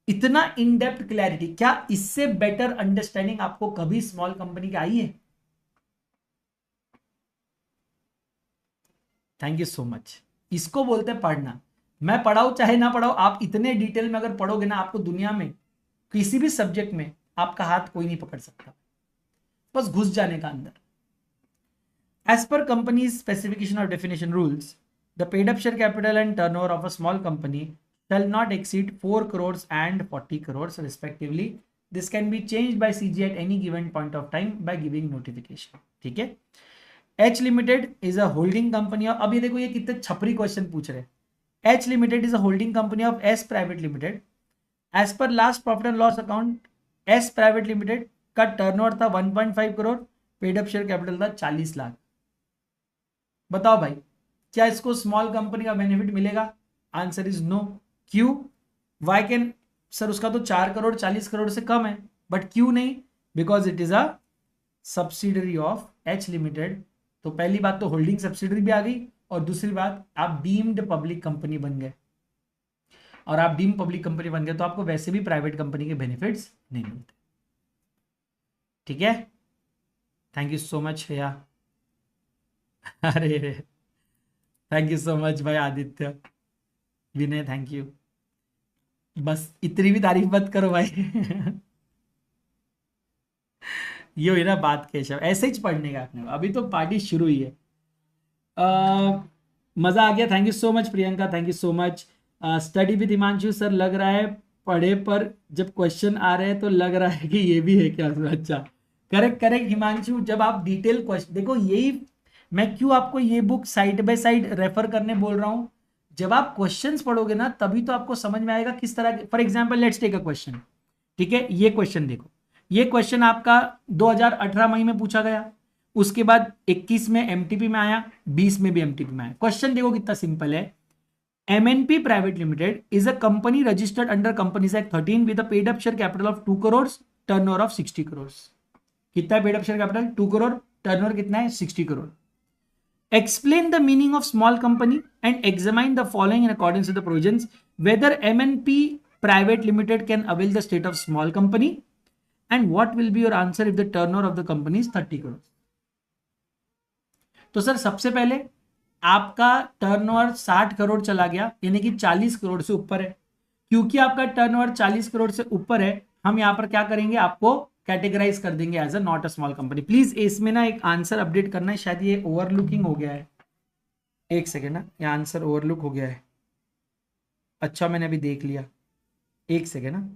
इतना इन डेप्थ क्लैरिटी, क्या इससे बेटर अंडरस्टैंडिंग आपको कभी स्मॉल कंपनी की आई है? Thank you so much. इसको बोलते हैं पढ़ना। मैं पढ़ाऊं चाहे ना पढ़ाऊं, आप इतने डिटेल में अगर पढ़ोगे ना, आपको दुनिया में किसी भी सब्जेक्ट में आपका हाथ कोई नहीं पकड़ सकता, बस घुस जाने का अंदर। एज पर कंपनी स्पेसिफिकेशन और definition rules, the paid up share capital and turnover of a small company shall not exceed 4 crores and 40 crores respectively. This can be changed by CG at any given point of time by giving notification. ठीक है, H Limited is a holding company of, अब ये देखो ये कितने छपरी question पूछ रहे हैं। H Limited is a holding company of S Private Limited. As per last profit and loss account, S Private Limited का टर्नओवर था 1.5 crore, paid up share capital था 40 लाख। बताओ भाई, क्या इसको स्मॉल कंपनी का बेनिफिट मिलेगा? Answer is no. क्यों? Why can? सर उसका तो 4 करोड़ 40 करोड़ से कम है, बट क्यों नहीं? Because it is a subsidiary of H limited. तो पहली बात तो होल्डिंग सब्सिडरी भी आ गई, और दूसरी बात आप डीम्ड पब्लिक कंपनी बन गए, और आप डीम्ड पब्लिक कंपनी बन गए तो आपको वैसे भी प्राइवेट कंपनी के बेनिफिट्स नहीं मिलते। ठीक है, थैंक यू सो मच भैया। अरे थैंक यू सो मच भाई आदित्य, विनय, थैंक यू। बस इतनी भी तारीफ मत करो भाई। ये हुई ना बात केशव, ऐसे ही पढ़ने का अपने, अभी तो पार्टी शुरू ही है। मजा आ गया, thank you so much Priyanka, thank you so much. Study with Himanshu sir, लग रहा है पढ़े पर जब क्वेश्चन आ रहे हैं तो लग रहा है कि ये भी है क्या? अच्छा, करेक्ट करेक्ट हिमांशु, जब आप डिटेल क्वेश्चन देखो, यही मैं क्यों आपको ये book side by side refer करने बोल रहा हूं। जब आप क्वेश्चंस पढ़ोगे ना तभी तो आपको समझ में आएगा किस तरह के। For example let's take a question, ठीक है, ये क्वेश्चन देखो, ये क्वेश्चन आपका 2018 मई में पूछा गया, उसके बाद 21 में एमटीपी में आया, 20 में भी एमटीपी में आया। क्वेश्चन देखो कितना सिंपल है। MNP Private Limited is a company registered under Companies Act 13 with a paid up share capital of 2 crores, turnover of 60 crores। कितना है paid up share capital? 2 crore, turnover कितना है? 60 crore. Explain the meaning of small company and examine the following in accordance with the provisions. Whether MNP Private Limited can avail the state of small company, and what will be your answer if the turnover of the company is 30 crores? तो sir सबसे पहले आपका turnover 60 crore चला गया, यानी कि 40 करोड़ से ऊपर है। क्योंकि आपका टर्नओवर 40 करोड़ से ऊपर है, हम यहां पर क्या करेंगे, आपको कैटेगराइज कर देंगे as a not a small company. Please इसमें ना एक आंसर अपडेट करना है, शायद ये ओवरलुकिंग हो गया है। एक सेकेंड ना, ये आंसर ओवरलुक हो गया है। अच्छा मैंने अभी देख लिया, एक सेकेंड ना,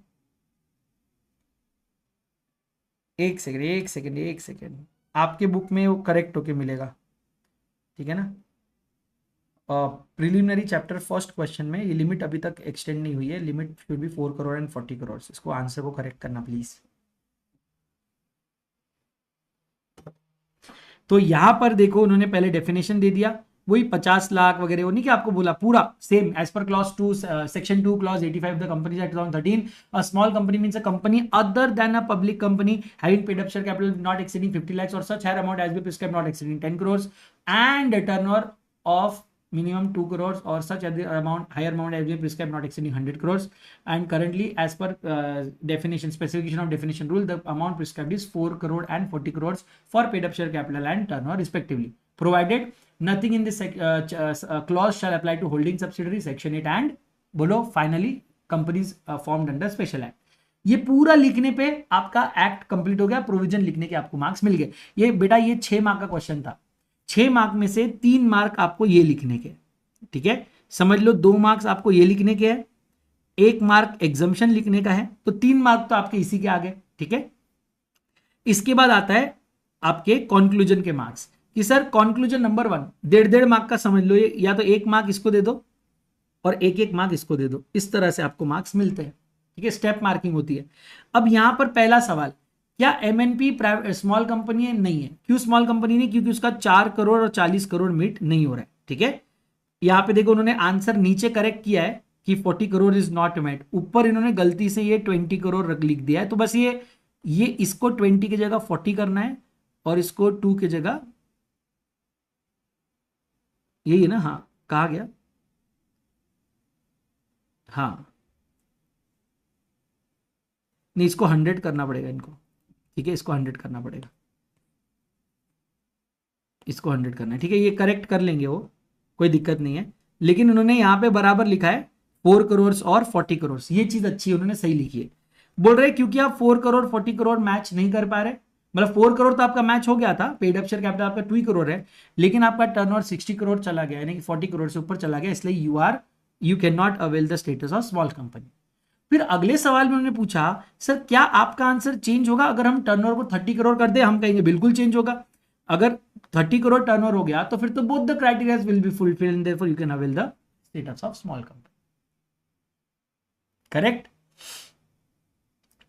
एक सेकेंड एक सेकेंड एक सेकेंड, आपके बुक में वो करेक्ट होके मिलेगा, ठीक है ना। प्रिलिमिनरी चैप्टर फर्स्ट क्वेश्चन में ये लिमिट अभी तक एक्सटेंड नहीं हुई है, limit should be 4 crore and 40 crore. इसको आंसर को करेक्ट करना प्लीज। तो यहां पर देखो उन्होंने पहले डेफिनेशन दे दिया, वही 50 लाख वगैरह, वो नहीं कि आपको बोला पूरा सेम एज पर clause 2 section 2 clause 85 the companies act 2013। A small company means a company other than a public company having paid up share capital not exceeding 50 lakhs और such higher amount as be prescribed not exceeding 10 crores and turnover of minimum 2 crores or such amount higher amount as being prescribed not exceeding 100 crores, and currently as per definition specification of definition rule the amount prescribed is 4 crore and 40 crores for paid up share capital and turnover respectively, provided nothing in this clause shall apply to holding subsidiary section 8 and बोलो finally companies formed under special act। ये पूरा लिखने पे आपका act complete हो गया, provision लिखने के आपको मार्क्स मिल गए। ये बेटा ये 6 मार्क का क्वेश्चन था, 6 मार्क में से 3 मार्क आपको ये लिखने के, ठीक है, समझ लो 2 मार्क्स आपको ये लिखने के है, 1 मार्क एग्जम्पशन लिखने का है, तो 3 मार्क तो आपके इसी के आगे, ठीक है। इसके बाद आता है आपके कंक्लूजन के मार्क्स कि सर कंक्लूजन नंबर 1 1.5 मार्क का समझ लो, ये या तो 1 मार्क इसको दे दो और 1 मार्क इसको दे दो, इस तरह से आपको मार्क्स मिलते हैं, ठीक है, स्टेप मार्किंग होती है। अब यहां पर पहला सवाल, क्या एमएनपी स्मॉल कंपनी है? नहीं है। क्यों स्मॉल कंपनी नहीं? क्योंकि उसका 4 करोड़ और 40 करोड़ मीट नहीं हो रहा है, ठीक है। यहां पे देखो उन्होंने आंसर नीचे करेक्ट किया है कि 40 करोड़ इज नॉट मेट, ऊपर इन्होंने गलती से ये 20 करोड़ लिख दिया है, तो बस ये इसको 20 की जगह 40 करना है और इसको 2 की जगह, यही है ना, हाँ कहा गया, हाँ नहीं इसको 100 करना पड़ेगा इनको, ठीक है, इसको 100 करना पड़ेगा, इसको 100 करना है, ठीक है, ये करेक्ट कर लेंगे वो, कोई दिक्कत नहीं है। लेकिन उन्होंने यहां पे बराबर लिखा है 4 करोड़ और 40 करोड़, ये चीज अच्छी है, उन्होंने सही लिखी है। बोल रहे क्योंकि आप 4 करोड़ 40 करोड़ मैच नहीं कर पा रहे, मतलब 4 करोड़ तो आपका मैच हो गया था, पेड अप शेयर कैपिटल आपका 2 करोड़ है, लेकिन आपका टर्नओवर 60 करोड़ चला गया, यानी कि 40 करोड़ से ऊपर चला गया, इसलिए you can not avail the status of small company. फिर अगले सवाल में उन्होंने पूछा सर क्या आपका आंसर चेंज होगा अगर हम टर्नओवर को 30 करोड़ कर दे? हम कहेंगे बिल्कुल चेंज होगा। अगर 30 करोड़ टर्नओवर हो गया तो फिर तो both the criteria will be fulfilled and therefore you can avail the status of small company. Correct.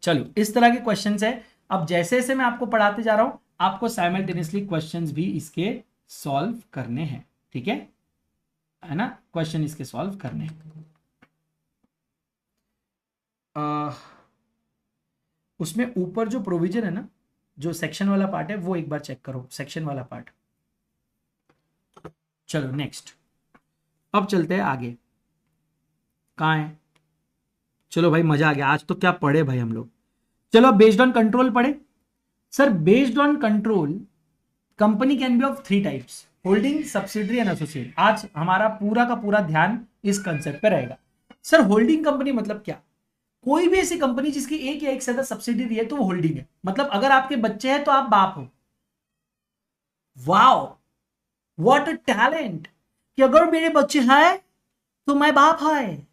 चलो इस तरह के क्वेश्चंस है। अब जैसे जैसे मैं आपको पढ़ाते जा रहा हूं आपको साइमल्टेनियसली क्वेश्चंस भी इसके सॉल्व करने हैं, ठीक है ना, क्वेश्चन इसके सॉल्व करने हैं। उसमें ऊपर जो प्रोविजन है ना, जो सेक्शन वाला पार्ट है वो एक बार चेक करो, सेक्शन वाला पार्ट। चलो नेक्स्ट, अब चलते हैं आगे। कहाँ है? चलो भाई मजा आ गया, आज तो क्या पढ़े भाई हम लोग। चलो बेस्ड ऑन कंट्रोल पढ़े। Sir based on control company can B of 3 types, holding, subsidiary and associate. आज हमारा पूरा का पूरा ध्यान इस कंसेप्ट पे रहेगा। सर होल्डिंग कंपनी मतलब क्या? कोई भी ऐसी कंपनी जिसकी एक या एक से ज्यादा सब्सिडरी है तो वो होल्डिंग है। मतलब अगर आपके बच्चे हैं तो आप बाप हो। वाओ व्हाट अ टैलेंट, कि अगर मेरे बच्चे हैं तो मैं बाप है,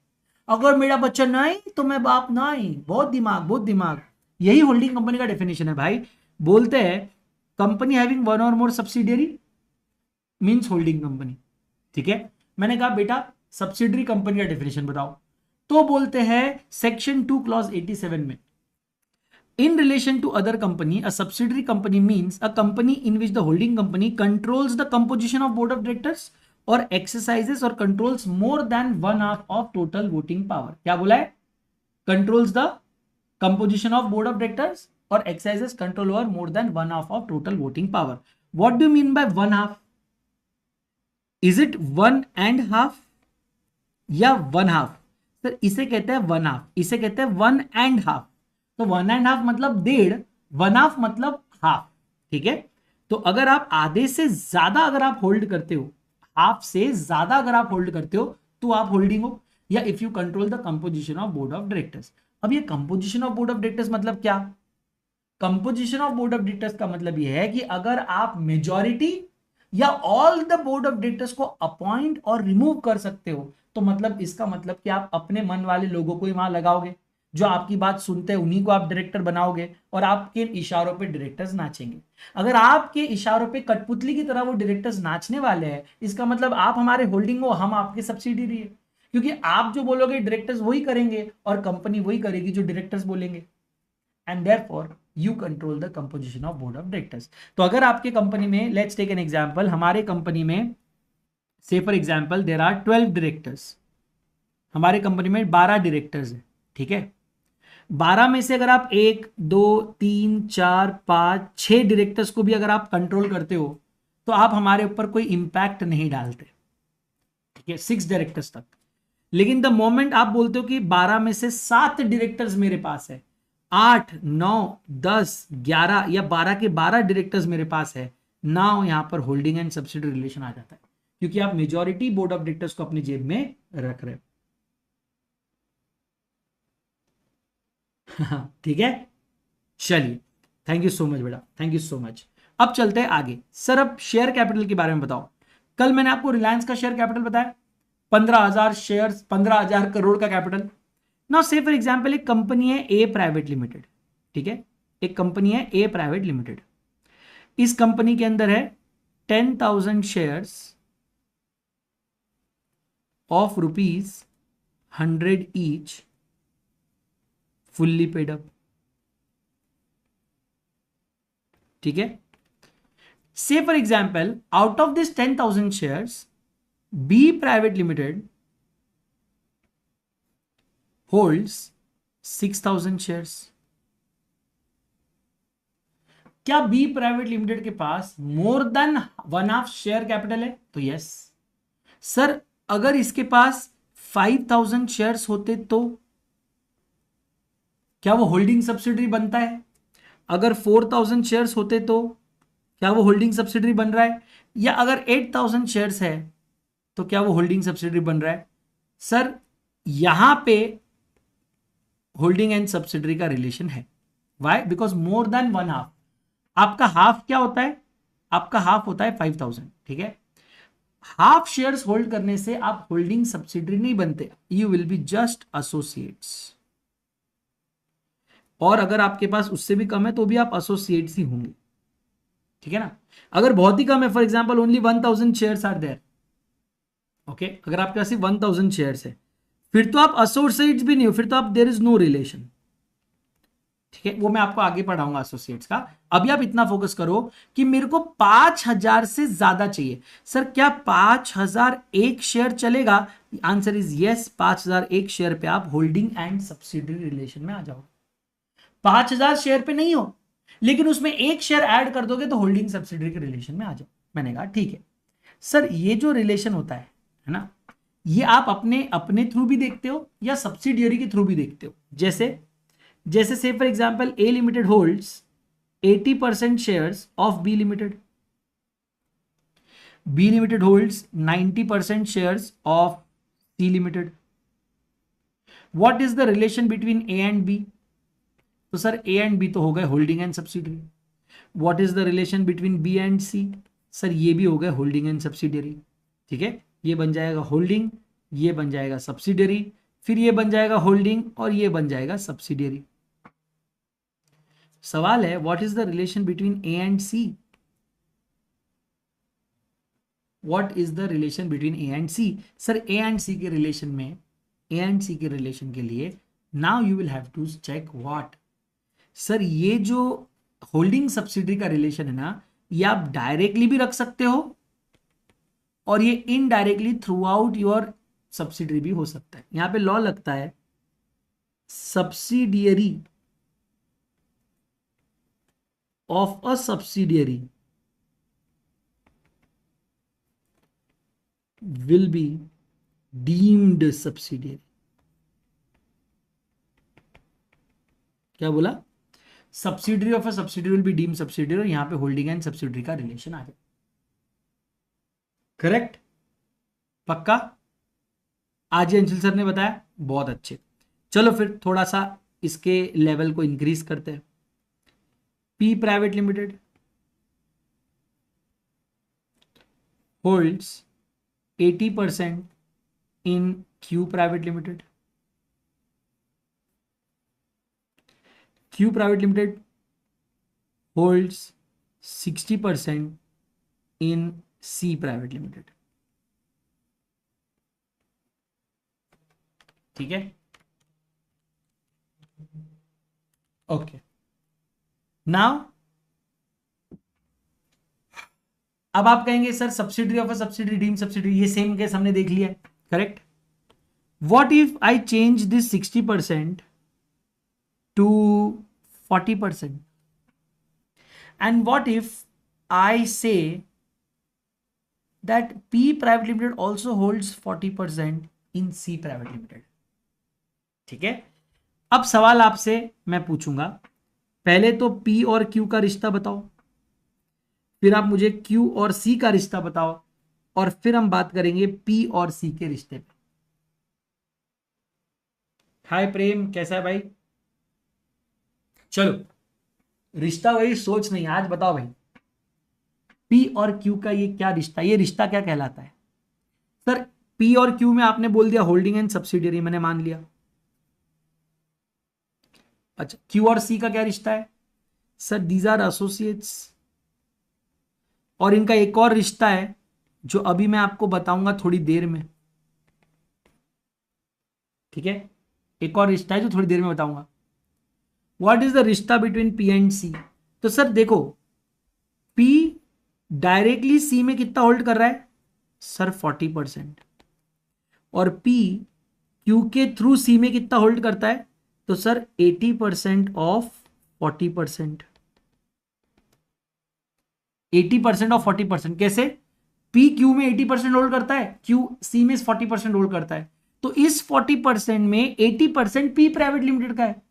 अगर मेरा बच्चा नहीं तो मैं बाप नहीं। बहुत दिमाग, बहुत दिमाग। यही होल्डिंग कंपनी का डेफिनेशन है भाई। बोलते हैं कंपनी हैविंग 1 और मोर सब्सिडियरी मींस होल्डिंग कंपनी, ठीक है। मैंने कहा बेटा सब्सिडरी कंपनी का डेफिनेशन बताओ, तो बोलते हैं सेक्शन 2 क्लॉज 87 में In relation to other company, a subsidiary company means a company in which the holding company controls the composition of board of directors or exercises or controls more than one half of total voting power. क्या बोला है? Controls the composition of board of directors or exercises control over more than one half of total voting power. What do you mean by one half? Is it one and half या one half? Sir इसे कहते हैं one half, इसे कहते हैं one and half. तो one and half मतलब डेढ़, वन हाफ मतलब हाफ. ठीक है, तो अगर आप आधे से ज्यादा अगर आप होल्ड करते हो, हाफ से ज्यादा अगर आप होल्ड करते हो तो आप होल्डिंग हो, या if you control the composition of board of directors. अब ये composition of board of directors मतलब क्या? Composition of board of directors का मतलब यह है कि अगर आप मेजॉरिटी या all the board of directors को अपॉइंट और रिमूव कर सकते हो, तो मतलब इसका मतलब कि आप अपने मन वाले लोगों को ही वहां लगाओगे, जो आपकी बात सुनते हैं उन्हीं को आप डायरेक्टर बनाओगे और आपके इशारों पे डायरेक्टर्स नाचेंगे. अगर आपके इशारों पे कठपुतली की तरह वो डायरेक्टर्स नाचने वाले हैं, इसका मतलब आप हमारे होल्डिंग हो, हम आपके सब्सिडियरी है, क्योंकि आप जो बोलोगे डायरेक्टर्स वही करेंगे और कंपनी वही करेगी जो डायरेक्टर्स बोलेंगे. And therefore you control the composition of board of directors. तो अगर आपके कंपनी में, लेट्स टेक एन एग्जांपल, हमारे कंपनी में से for example there are 12 directors, हमारे कंपनी में 12 डायरेक्टर्स है. ठीक है, 12 में से अगर आप 1 2 3 4 5 6 डायरेक्टर्स को भी अगर आप कंट्रोल करते हो तो आप हमारे ऊपर कोई इंपैक्ट नहीं डालते. ठीक है, 6 डायरेक्टर्स तक. लेकिन द मोमेंट आप बोलते हो कि 12 में से 7 डायरेक्टर्स मेरे पास है, 8 9 10 11 या 12 के 12 डायरेक्टर्स मेरे पास है, नाउ यहां पर होल्डिंग एंड सब्सिडी रिलेशन आ जाता है, क्योंकि आप मेजॉरिटी बोर्ड ऑफ डायरेक्टर्स को अपनी जेब में रख रहे हो. ठीक है, चलिए, थैंक यू सो मच बेटा, थैंक यू सो मच. अब चलते हैं आगे. सर अब शेयर कैपिटल के बारे में बताओ. कल मैंने आपको रिलायंस का शेयर कैपिटल बताया, 15,000 शेयर, 15,000 करोड़ का capital. Now say for example एक कंपनी है ए प्राइवेट लिमिटेड. ठीक है, एक कंपनी है ए प्राइवेट लिमिटेड. इस कंपनी के अंदर है 10,000 shares of ₹100 each, fully paid up. ठीक है, say for example out of this 10,000 shares B private limited holds 6,000 shares. क्या बी प्राइवेट लिमिटेड के पास more than one half share capital है? तो यस. सर अगर इसके पास 5,000 शेयर्स होते तो क्या वो होल्डिंग सब्सिडरी बनता है? अगर 4,000 शेयर्स होते तो क्या वो होल्डिंग सब्सिडरी बन रहा है? या अगर 8,000 शेयर्स है तो क्या वो होल्डिंग सब्सिडरी बन रहा है? सर यहां पे होल्डिंग एंड सब्सिडरी का रिलेशन है. Why? Because more than one half. आपका हाफ क्या होता है? आपका हाफ होता है 5,000. ठीक है, हाफ शेयर्स होल्ड करने से आप होल्डिंग सब्सिडरी नहीं बनते, you will be just associates. और अगर आपके पास उससे भी कम है तो भी आप एसोसिएट्स ही होंगे. ठीक है ना. अगर बहुत ही कम है, for example only 1,000 shares are there, okay, अगर आपके पास 1,000 शेयर्स है, फिर तो आप एसोसिएट्स भी नहीं हो, फिर तो आप देयर इज नो रिलेशन. ठीक है, वो मैं आपको आगे पढ़ाऊंगा एसोसिएट्स का. अभी आप इतना फोकस करो कि मेरे को 5,000 से ज्यादा चाहिए. सर क्या 5,001 शेयर चलेगा? Answer is yes. 5,001 शेयर पे आप होल्डिंग एंड सब्सिडरी रिलेशन में आ जाओ. 5,000 शेयर पे नहीं हो, लेकिन उसमें एक शेयर ऐड कर दोगे तो होल्डिंग सब्सिडरी के रिलेशन में आ जाओ. मैंने कहा ठीक है. सर ये जो रिलेशन होता है ना, ये आप अपने अपने थ्रू भी देखते हो या सब्सिडियरी के थ्रू भी देखते हो. जैसे जैसे say for example A limited holds 80% shares of B limited, B limited holds 90% shares of C limited. What is the relation between A and B? तो सर ए एंड बी तो हो गए holding and subsidiary. What is the relation between B and C? Sir ये भी हो गए holding and subsidiary. ठीक है, ये बन जाएगा होल्डिंग, ये बन जाएगा सब्सिडियरी, फिर ये बन जाएगा होल्डिंग और ये बन जाएगा सब्सिडियरी. सवाल है what is the relation between A and C? What is the relation between A and C? Sir A and C के रिलेशन में, ए एंड सी के रिलेशन के लिए now you will have to check what. Sir ये जो holding subsidiary का relation है ना, ये आप डायरेक्टली भी रख सकते हो और ये indirectly through out your subsidiary भी हो सकता है। यहां पे लॉ लगता है subsidiary of a subsidiary will be deemed subsidiary. क्या बोला? Subsidiary of a subsidiary will be deemed subsidiary, और यहां पे होल्डिंग एंड सब्सिडरी का रिलेशन आ गया। करेक्ट? पक्का? आज ही अंशुल सर ने बताया, बहुत अच्छे। चलो फिर थोड़ा सा इसके लेवल को इंक्रीज करते हैं। P private limited holds 80% in Q private limited. Q private limited holds 60% in C private limited. ठीक है, ओके। नाउ अब आप कहेंगे sir subsidiary of a subsidiary, deem subsidiary, ये सेम केस हमने देख लिया है। Correct? What if I change this 60% to 40%? And what if I say that P private limited also holds 40% in C private limited? ठीक है, अब सवाल आपसे मैं पूछूंगा, पहले तो P और Q का रिश्ता बताओ, फिर आप मुझे Q और C का रिश्ता बताओ, और फिर हम बात करेंगे P और C के रिश्ते पे। हाय प्रेम, कैसा है भाई? चलो, रिश्ता वही, सोच नहीं, आज बताओ भाई, P और Q का ये क्या रिश्ता, ये रिश्ता क्या कहलाता है? सर P और Q में आपने बोल दिया होल्डिंग एंड सब्सिडियरी, मैंने मान लिया। अच्छा, Q और C का क्या रिश्ता है? सर दीज आर एसोसिएट्स, और इनका एक और रिश्ता है जो अभी मैं आपको बताऊंगा थोड़ी देर में। ठीक है, एक और रिश्ता है जो थोड़ी देर में बताऊंगा। व्हाट इज द रिश्ता बिटवीन P एंड C? तो सर देखो, P डायरेक्टली C में कितना होल्ड कर रहा है? सर 40%। और P Q के थ्रू C में कितना होल्ड करता है? तो सर 80% ऑफ 40%। 80% ऑफ 40%। कैसे? P Q में 80% होल्ड करता है, Q C में 40% होल्ड करता है, तो इस 40% में 80% P प्राइवेट लिमिटेड का है।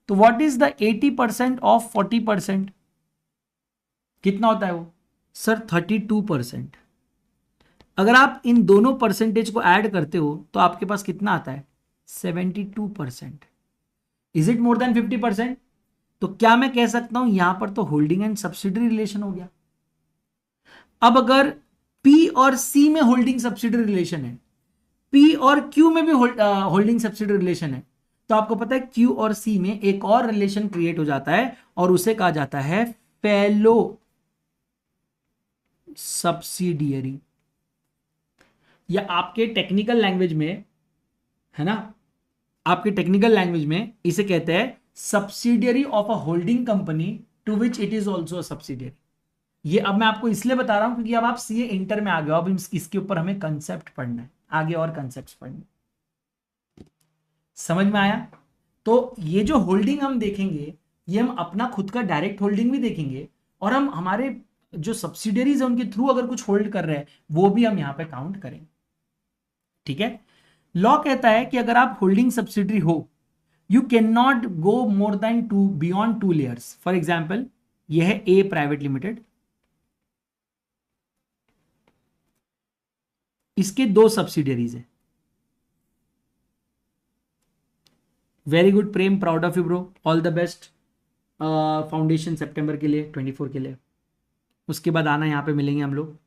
तो व्हाट इज द 80% ऑफ 40%? कितना होता है वो? सर 32%। अगर आप इन दोनों परसेंटेज को ऐड करते हो तो आपके पास कितना आता है? 72%। Is it more than 50%? तो क्या मैं कह सकता हूं यहां पर तो होल्डिंग एंड सब्सिडरी रिलेशन हो गया। अब अगर P और C में होल्डिंग सब्सिडरी रिलेशन है, P और Q में भी होल्डिंग सब्सिडरी रिलेशन है, तो आपको पता है Q और C में एक और रिलेशन क्रिएट हो जाता है और उसे कहा जाता है फेलो सब्सिडियरी, या आपके टेक्निकल लैंग्वेज में, है ना, आपके टेक्निकल लैंग्वेज में इसे कहते हैं subsidiary of a holding company to which it is also a subsidiary. ये अब मैं आपको इसलिए बता रहा हूं क्योंकि अब आप सीए इंटर में आ गए हो, अब इसके ऊपर हमें कंसेप्ट पढ़ना है, आगे और कंसेप्ट पढ़ने। समझ में आया? तो ये जो होल्डिंग हम देखेंगे, ये हम अपना खुद का डायरेक्ट होल्डिंग भी देखेंगे, और हम हमारे जो सब्सिडियरीज है उनके थ्रू अगर कुछ होल्ड कर रहे हैं वो भी हम यहां पे काउंट करेंगे। ठीक है, लॉ कहता है कि अगर आप होल्डिंग सब्सिडरी हो, you can not go more than two beyond 2 layers. For example, यह है ए प्राइवेट लिमिटेड, इसके 2 सब्सिडियरीज है। Very good Prem, proud of you bro, all the best foundation सितंबर के लिए, 24 के लिए। उसके बाद आना, यहां पे मिलेंगे हम लोग।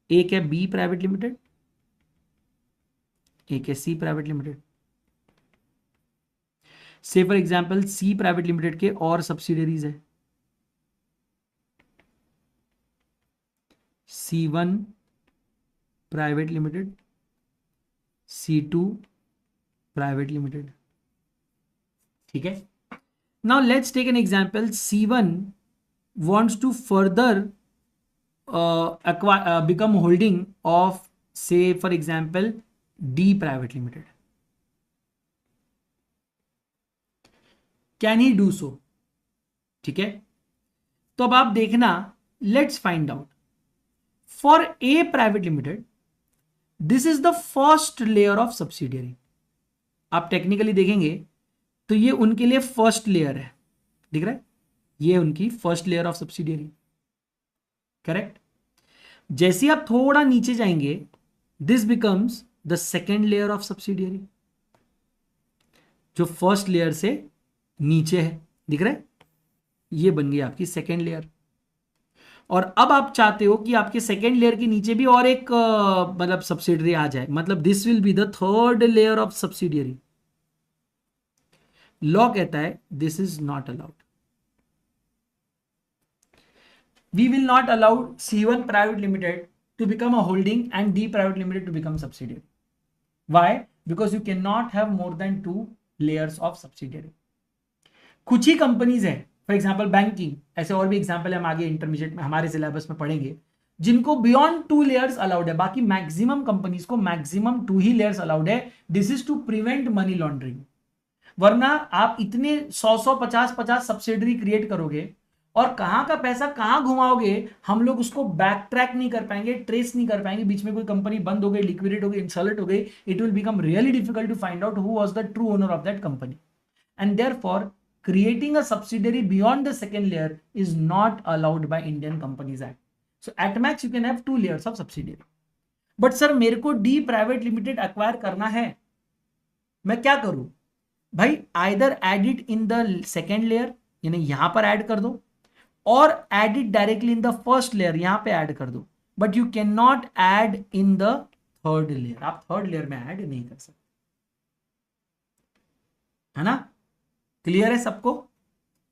एक है बी प्राइवेट लिमिटेड, एक है C private limited. Say for example C private limited के और सब्सिडियरीज है, C1 private limited, C2 private limited. ठीक है, Now let's take an example. C1 wants to further become holding of, say for example, D Private Limited. Can he do so? ठीक है, तो अब आप देखना, let's find out for a private limited this is the first layer of subsidiary. आप technically देखेंगे तो ये उनके लिए फर्स्ट लेयर है, दिख रहा है, ये उनकी first layer of subsidiary, correct. जैसे आप थोड़ा नीचे जाएंगे this becomes the second layer of subsidiary, जो फर्स्ट लेयर से नीचे है, दिख रहा है, ये बन गई आपकी सेकेंड लेयर. और अब आप चाहते हो कि आपके सेकेंड लेयर के नीचे भी और एक मतलब सब्सिडियरी आ जाए, मतलब this will be the third layer of subsidiary. Law कहता है this is not allowed. We will not allow C1 private limited to become a holding and D private limited to become subsidiary. Why? Because you can not have more than 2 layers of subsidiary. कुछ ही companies है, for example banking, ऐसे और भी example हम आगे intermediate में हमारे सिलेबस में पढ़ेंगे, जिनको बियॉन्ड 2 लेयर्स अलाउड है. बाकी मैक्सिमम कंपनीज को मैक्सिमम 2 ही लेयर्स अलाउड है. This is to prevent money laundering. वरना आप इतने 100 50 सब्सिडरी क्रिएट करोगे और कहां का पैसा कहां घुमाओगे, हम लोग उसको बैक ट्रैक नहीं कर पाएंगे, ट्रेस नहीं कर पाएंगे. बीच में कोई कंपनी बंद हो गई, लिक्विडेट हो गई, इंसॉल्वेंट हो गई, it will become really difficult to find out who was the true owner of that company. And therefore creating a subsidiary beyond the second layer is not allowed by Indian Companies Act. So at max you can have 2 layers of subsidiary. But sir मेरे को D private limited acquire करना है, मैं क्या करूं भाई? Either add it in the second layer, यानी यहां पर ऐड कर दो, और add it directly in the first layer, यहां पे ऐड कर दो. But you can not add in the third layer. आप थर्ड लेयर में ऐड नहीं कर सकते, है ना? क्लियर है सबको?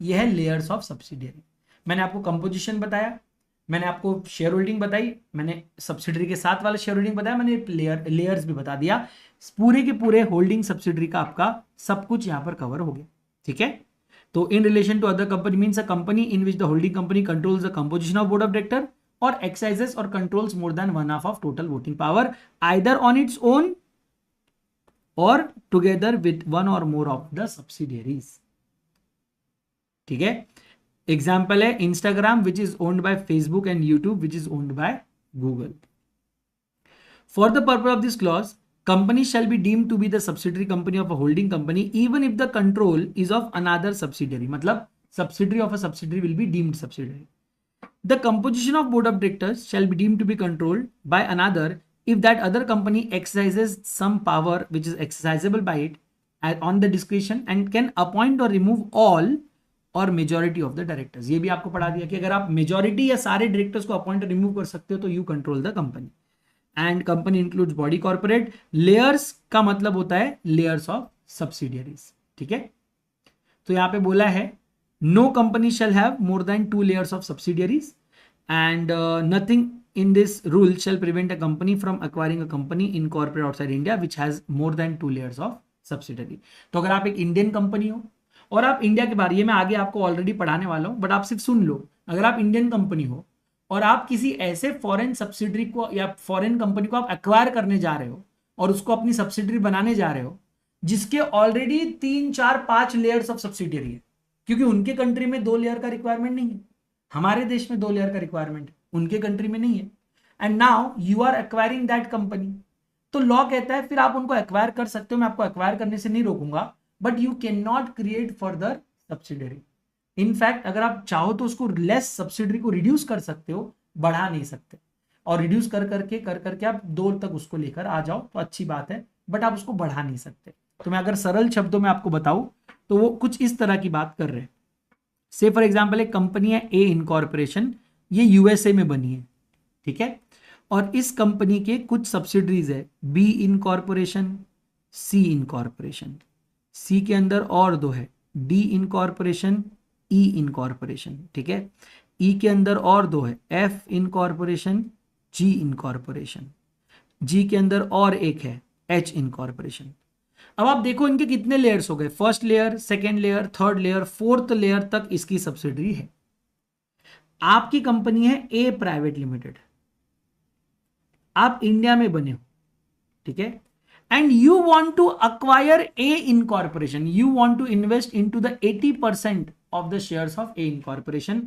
यह है लेयर्स ऑफ सब्सिडियरी. मैंने आपको कंपोजिशन बताया, मैंने आपको शेयर होल्डिंग बताई, मैंने सब्सिडरी के साथ वाला शेयर होल्डिंग बताया, मैंने लेयर्स भी बता दिया. पूरे के पूरे होल्डिंग सब्सिडरी का आपका सब कुछ यहां पर कवर हो गया. ठीक है, तो in relation to other company means a company in which the holding company controls the composition of board of director और एक्सरसाइजेस और controls more than 1/2 of total voting power either on its own और together with one और more of the subsidiaries. ठीक है, example है Instagram which is owned by Facebook and YouTube which is owned by Google. For the purpose of this clause company shall be deemed to be the subsidiary company of a holding company even if the control is of another subsidiary. मतलब subsidiary of a subsidiary will be deemed subsidiary. The composition of board of directors shall be deemed to be controlled by another if that other company exercises some power which is exercisable by it on the discretion and can appoint or remove all or majority of the directors. ये भी आपको पढ़ा दिया कि अगर आप majority या सारे directors को appoint और remove कर सकते हो तो you control the company. And company includes body corporate. Layers का मतलब होता है लेयर्स ऑफ सब्सिडियरीज. ठीक है, तो यहां पे बोला है no company shall have more than 2 layers of subsidiaries and nothing in this rule shall prevent a company from acquiring a company in corporate outside India which has more than 2 layers of subsidiary. तो अगर आप एक Indian company हो और आप India के बारे, ये मैं आगे आपको ऑलरेडी पढ़ाने वाला हूं बट आप सिर्फ सुन लो, अगर आप इंडियन कंपनी हो और आप किसी ऐसे फॉरेन सब्सिडरी को या फॉरेन कंपनी को आप एक्वायर करने जा रहे हो और उसको अपनी सब्सिडरी बनाने जा रहे हो जिसके ऑलरेडी 3 4 5 लेयर्स ऑफ सब्सिडरी है, क्योंकि उनके कंट्री में 2 लेयर का रिक्वायरमेंट नहीं है, हमारे देश में 2 लेयर का रिक्वायरमेंट है, उनके कंट्री में नहीं है. And now you are acquiring that company. तो लॉ कहता है फिर आप उनको एक्वायर कर सकते हो, मैं आपको एक्वायर करने से नहीं रोकूंगा, but you can not create further subsidiary. In fact अगर आप चाहो तो उसको लेस सब्सिडरी को रिड्यूस कर सकते हो, बढ़ा नहीं सकते. और रिड्यूस कर करके आप 2 तक उसको लेकर आ जाओ तो अच्छी बात है, बट आप उसको बढ़ा नहीं सकते. तो मैं अगर सरल शब्दों में आपको बताऊं तो वो कुछ इस तरह की बात कर रहे हैं. से फॉर एग्जांपल एक कंपनी है ए इनकॉर्पोरेशन, ये यूएसए में बनी है. ठीक है, और इस कंपनी के कुछ सब्सिडरीज है, बी इनकॉर्पोरेशन, सी इनकॉर्पोरेशन, सी के अंदर और 2 है, डी इनकॉर्पोरेशन, ई इनकॉर्पोरेशन. ठीक है, ई के अंदर और 2 है, एफ इनकॉर्पोरेशन, जी इनकॉर्पोरेशन, जी के अंदर और एक है, एच इनकॉर्पोरेशन. अब आप देखो इनके कितने लेयर्स हो गए, first layer, second layer, third layer, fourth layer तक इसकी सब्सिडरी है। आपकी कंपनी है ए प्राइवेट लिमिटेड, आप इंडिया में बने हो, ठीक है, and you want to acquire a incorporation, you want to invest into the 80% of the shares of a incorporation.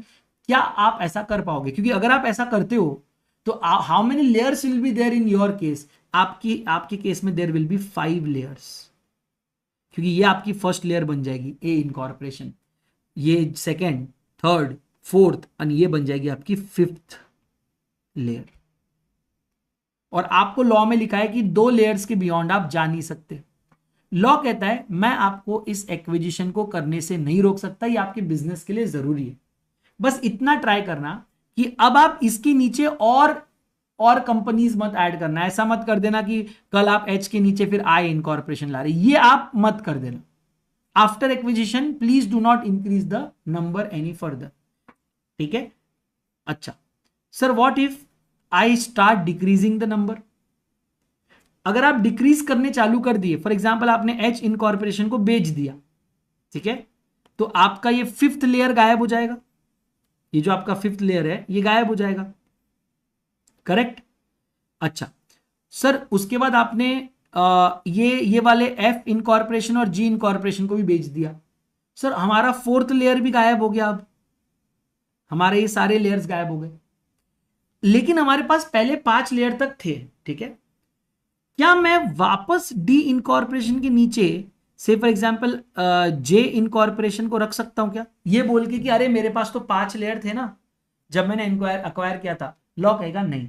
क्या आप ऐसा कर पाओगे? क्योंकि अगर आप ऐसा करते हो तो how many layers will be there in your case? आपके केस में देयर विल बी 5 लेयर्स, क्योंकि ये आपकी फर्स्ट लेयर बन जाएगी ए इनकॉर्पोरेशन, ये सेकेंड, थर्ड, फोर्थ, और ये बन जाएगी आपकी 5th लेयर। और आपको लॉ में लिखा है कि 2 लेयर्स के बियॉन्ड आप जा नहीं सकते। लॉ कहता है मैं आपको इस एक्विजिशन को करने से नहीं रोक सकता, ये आपके बिजनेस के लिए जरूरी है। बस इतना ट्राई करना कि अब आप इसके नीचे और कंपनीज मत ऐड करना। ऐसा मत कर देना कि कल आप एच के नीचे फिर आई इनकॉर्पोरेशन ला रहे, ये आप मत कर देना। After acquisition please do not increase the number any further, ठीक है। अच्छा sir, what if I start decreasing the number? अगर आप डिक्रीज करने चालू कर दिए, फॉर एग्जाम्पल आपने एच इनकॉर्पोरेशन को बेच दिया, ठीक है, तो आपका ये 5th लेयर गायब हो जाएगा, ये जो आपका 5th लेयर है ये गायब हो जाएगा, करेक्ट। अच्छा सर, उसके बाद आपने ये वाले एफ इनकॉर्पोरेशन और जी इनकॉर्पोरेशन को भी बेच दिया, सर हमारा 4th लेयर भी गायब हो गया, अब हमारे ये सारे लेयर्स गायब हो गए, लेकिन हमारे पास पहले 5 लेयर तक थे, ठीक है। क्या मैं वापस डी इनकॉर्पोरेशन के नीचे से फॉर एग्जांपल जे इनकॉर्पोरेशन को रख सकता हूं क्या, ये बोल के कि अरे मेरे पास तो 5 लेयर थे ना जब मैंने अक्वायर किया था? लॉ कहेगा नहीं,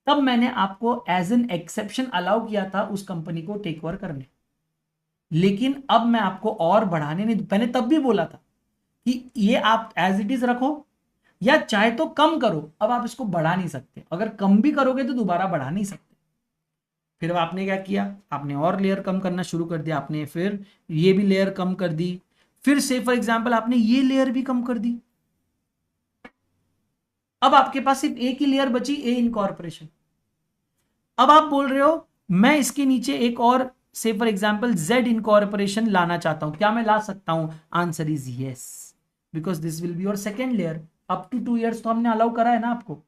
तब मैंने आपको एज एन एक्सेप्शन अलाउ किया था उस कंपनी को टेक ओवर करने, लेकिन अब मैं आपको और बढ़ाने नहीं, मैंने तब भी बोला था कि ये आप एज इट इज रखो या चाहे तो कम करो, अब आप इसको बढ़ा नहीं सकते, अगर कम भी करोगे तो दोबारा बढ़ा नहीं सकते। फिर आपने क्या किया, आपने और लेयर कम करना शुरू कर दिया, आपने फिर ये भी लेयर कम कर दी, फिर से फॉर एग्जांपल आपने ये लेयर भी कम कर दी, अब आपके पास सिर्फ एक ही लेयर बची, ए इनकॉर्पोरेशन। अब आप बोल रहे हो मैं इसके नीचे एक और से फॉर एग्जांपल जेड इनकॉर्पोरेशन लाना चाहता हूं, क्या मैं ला सकता हूं? Answer is yes, because this will be your second layer. Up to 2 years तो हमने अलाउ करा है ना आपको,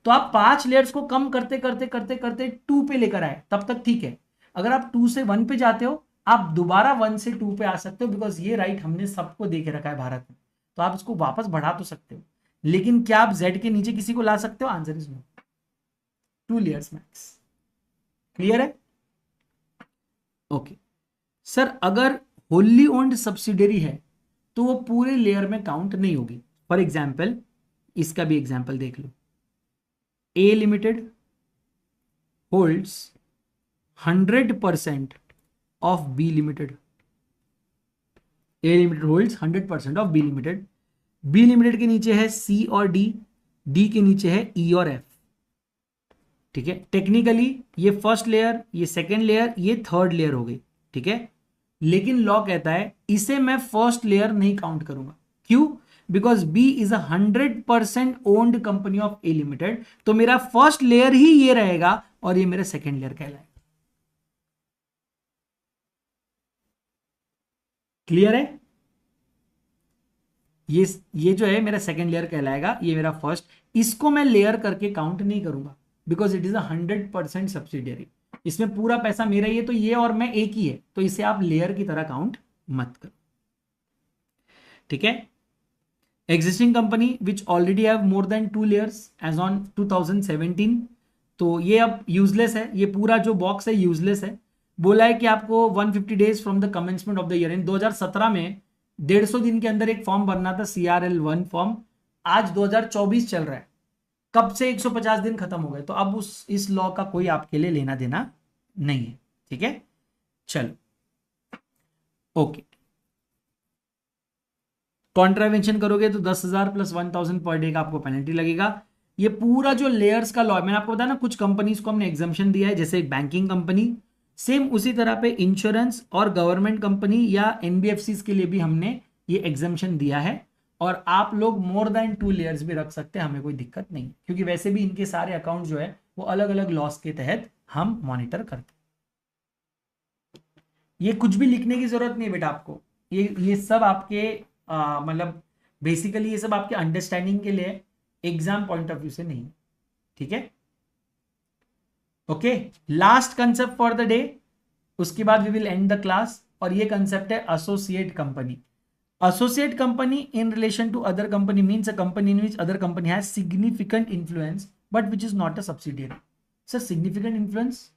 तो आप 5 लेयर्स को कम करते करते करते करते 2 पे लेकर आए, तब तक ठीक है। अगर आप 2 से 1 पे जाते हो, आप दोबारा 1 से 2 पे आ सकते हो, बिकॉज ये राइट हमने सबको दे के रखा है भारत में, तो आप इसको वापस बढ़ा तो सकते हो, लेकिन क्या आप जेड के नीचे किसी को ला सकते हो? Answer is no, 2 layers max. Clear है? ओके सर, अगर होली ओन्ड सब्सिडरी है तो वो पूरे लेयर में काउंट नहीं होगी। फॉर एग्जाम्पल इसका भी एग्जाम्पल देख लो, A limited holds 100% of B limited, A limited holds 100% of B limited, B limited के नीचे है सी और डी, डी के नीचे है ई और एफ, ठीक है। टेक्निकली ये फर्स्ट लेयर, ये सेकेंड लेयर, ये थर्ड लेयर हो गई, ठीक है, लेकिन लॉ कहता है इसे मैं फर्स्ट लेयर नहीं काउंट करूंगा। क्यों? Because B is 100% owned company of A limited, तो मेरा फर्स्ट लेयर ही ये रहेगा और ये मेरा सेकेंड लेयर कहलाएगा। क्लियर है? ये जो है मेरा सेकेंड लेयर कहलाएगा, ये मेरा फर्स्ट, इसको मैं लेयर करके काउंट नहीं करूंगा, बिकॉज इट इज 100% सब्सिडियरी, इसमें पूरा पैसा मेरा ही है, तो ये और मैं एक ही है, तो इसे आप लेयर की तरह काउंट मत करो, ठीक है। Existing company which already have more than 2 layers as on 2017, तो ये अब यूजलेस है, ये पूरा जो बॉक्स है यूजलेस है। बोला है कि आपको 150 days from the commencement of the year, in 2017 में 150 दिन के अंदर एक फॉर्म भरना था, CRL1 फॉर्म, आज 2024 चल रहा है, कब से 150 दिन खत्म हो गए, तो अब इस लॉ का कोई आपके लिए लेना देना नहीं है, ठीक है। चलो ओके, कॉन्ट्रावेंशन करोगे तो 10,000 प्लस 1,000 पर डे का आपको पेनल्टी लगेगा। ये पूरा जो लेयर्स का लॉ, मैंने आपको बताया ना, कुछ कंपनीज को हमने एग्जम्पशन दिया है, जैसे बैंकिंग कंपनी, सेम उसी तरह पे इंश्योरेंस और गवर्नमेंट कंपनी या NBFCs के लिए भी हमने ये एग्जम्पशन दिया है, और आप लोग मोर देन 2 लेयर्स भी रख सकते हैं, हमें कोई दिक्कत नहीं, क्योंकि वैसे भी इनके सारे अकाउंट जो है वो अलग अलग लॉस के तहत हम मॉनिटर करते हैं। ये कुछ भी लिखने की जरूरत नहीं है बेटा आपको, ये सब आपके मतलब बेसिकली ये सब आपके अंडरस्टैंडिंग के लिए, एग्जाम पॉइंट ऑफ व्यू से नहीं। ठीक है, okay. Last concept for the day, उसके बाद we will end the class, और ये कंसेप्ट है associate company. Associate company in relation to other company means a company in which other company has significant influence but which is not a subsidiary. Sir, significant influence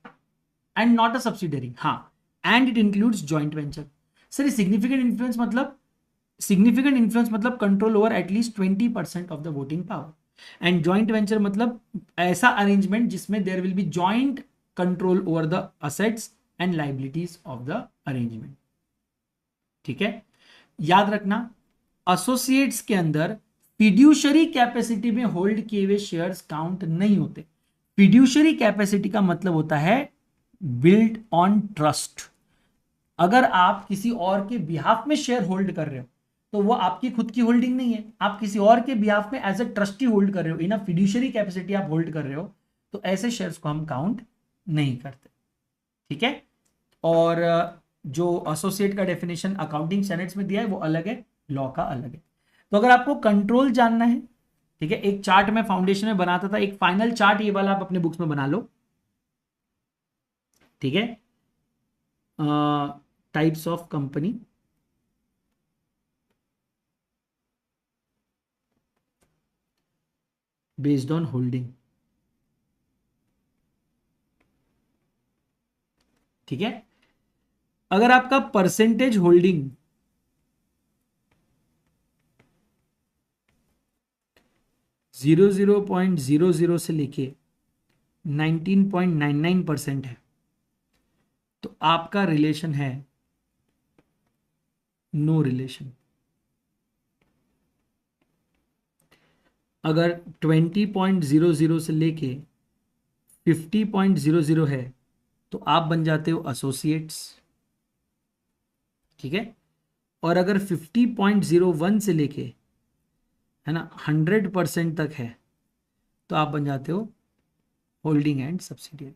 and not a subsidiary. हाँ, and it includes joint venture. Sir, significant influence मतलब control over at least 20% of the voting power. And joint venture मतलब ऐसा arrangement जिसमें there will be joint control over the assets and liabilities of the arrangement. ठीक है, याद रखना associates के अंदर फिड्यूशरी कैपेसिटी में होल्ड किए हुए शेयर्स काउंट नहीं होते। फिड्यूशरी कैपेसिटी का मतलब होता है बिल्ड ऑन ट्रस्ट। अगर आप किसी और के बिहाफ में शेयर होल्ड कर रहे हो तो वो आपकी खुद की होल्डिंग नहीं है, आप किसी और के बिहाफ में एज ए ट्रस्टी होल्ड कर रहे हो, इन अ फिड्यूशरी कैपेसिटी आप होल्ड कर रहे हो, तो ऐसे शेयर्स को हम काउंट नहीं करते। ठीक है, और जो एसोसिएट का डेफिनेशन अकाउंटिंग स्टैंडर्ड्स में दिया है वो अलग है, लॉ का अलग है। तो अगर आपको कंट्रोल जानना है, ठीक है, एक चार्ट में फाउंडेशन में बनाता था, एक फाइनल चार्ट ये वाला आप अपने बुक्स में बना लो। ठीक है, types of company, based on holding. ठीक है, अगर आपका परसेंटेज होल्डिंग 0.00 से लेके 19.99% है तो आपका रिलेशन है नो रिलेशन। अगर 20.00 से लेके 50.00 है तो आप बन जाते हो एसोसिएट्स। ठीक है, और अगर 50.01 से लेके, है ना, 100% तक है तो आप बन जाते हो holding and subsidiary.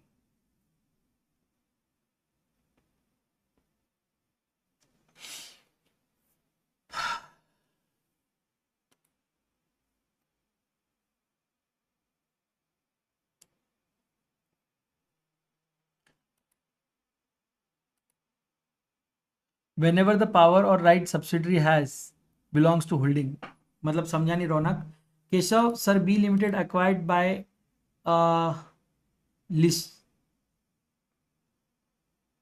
Whenever the power or right subsidiary has belongs to holding, मतलब समझा नहीं Raunak. Keshav sir, B limited acquired by list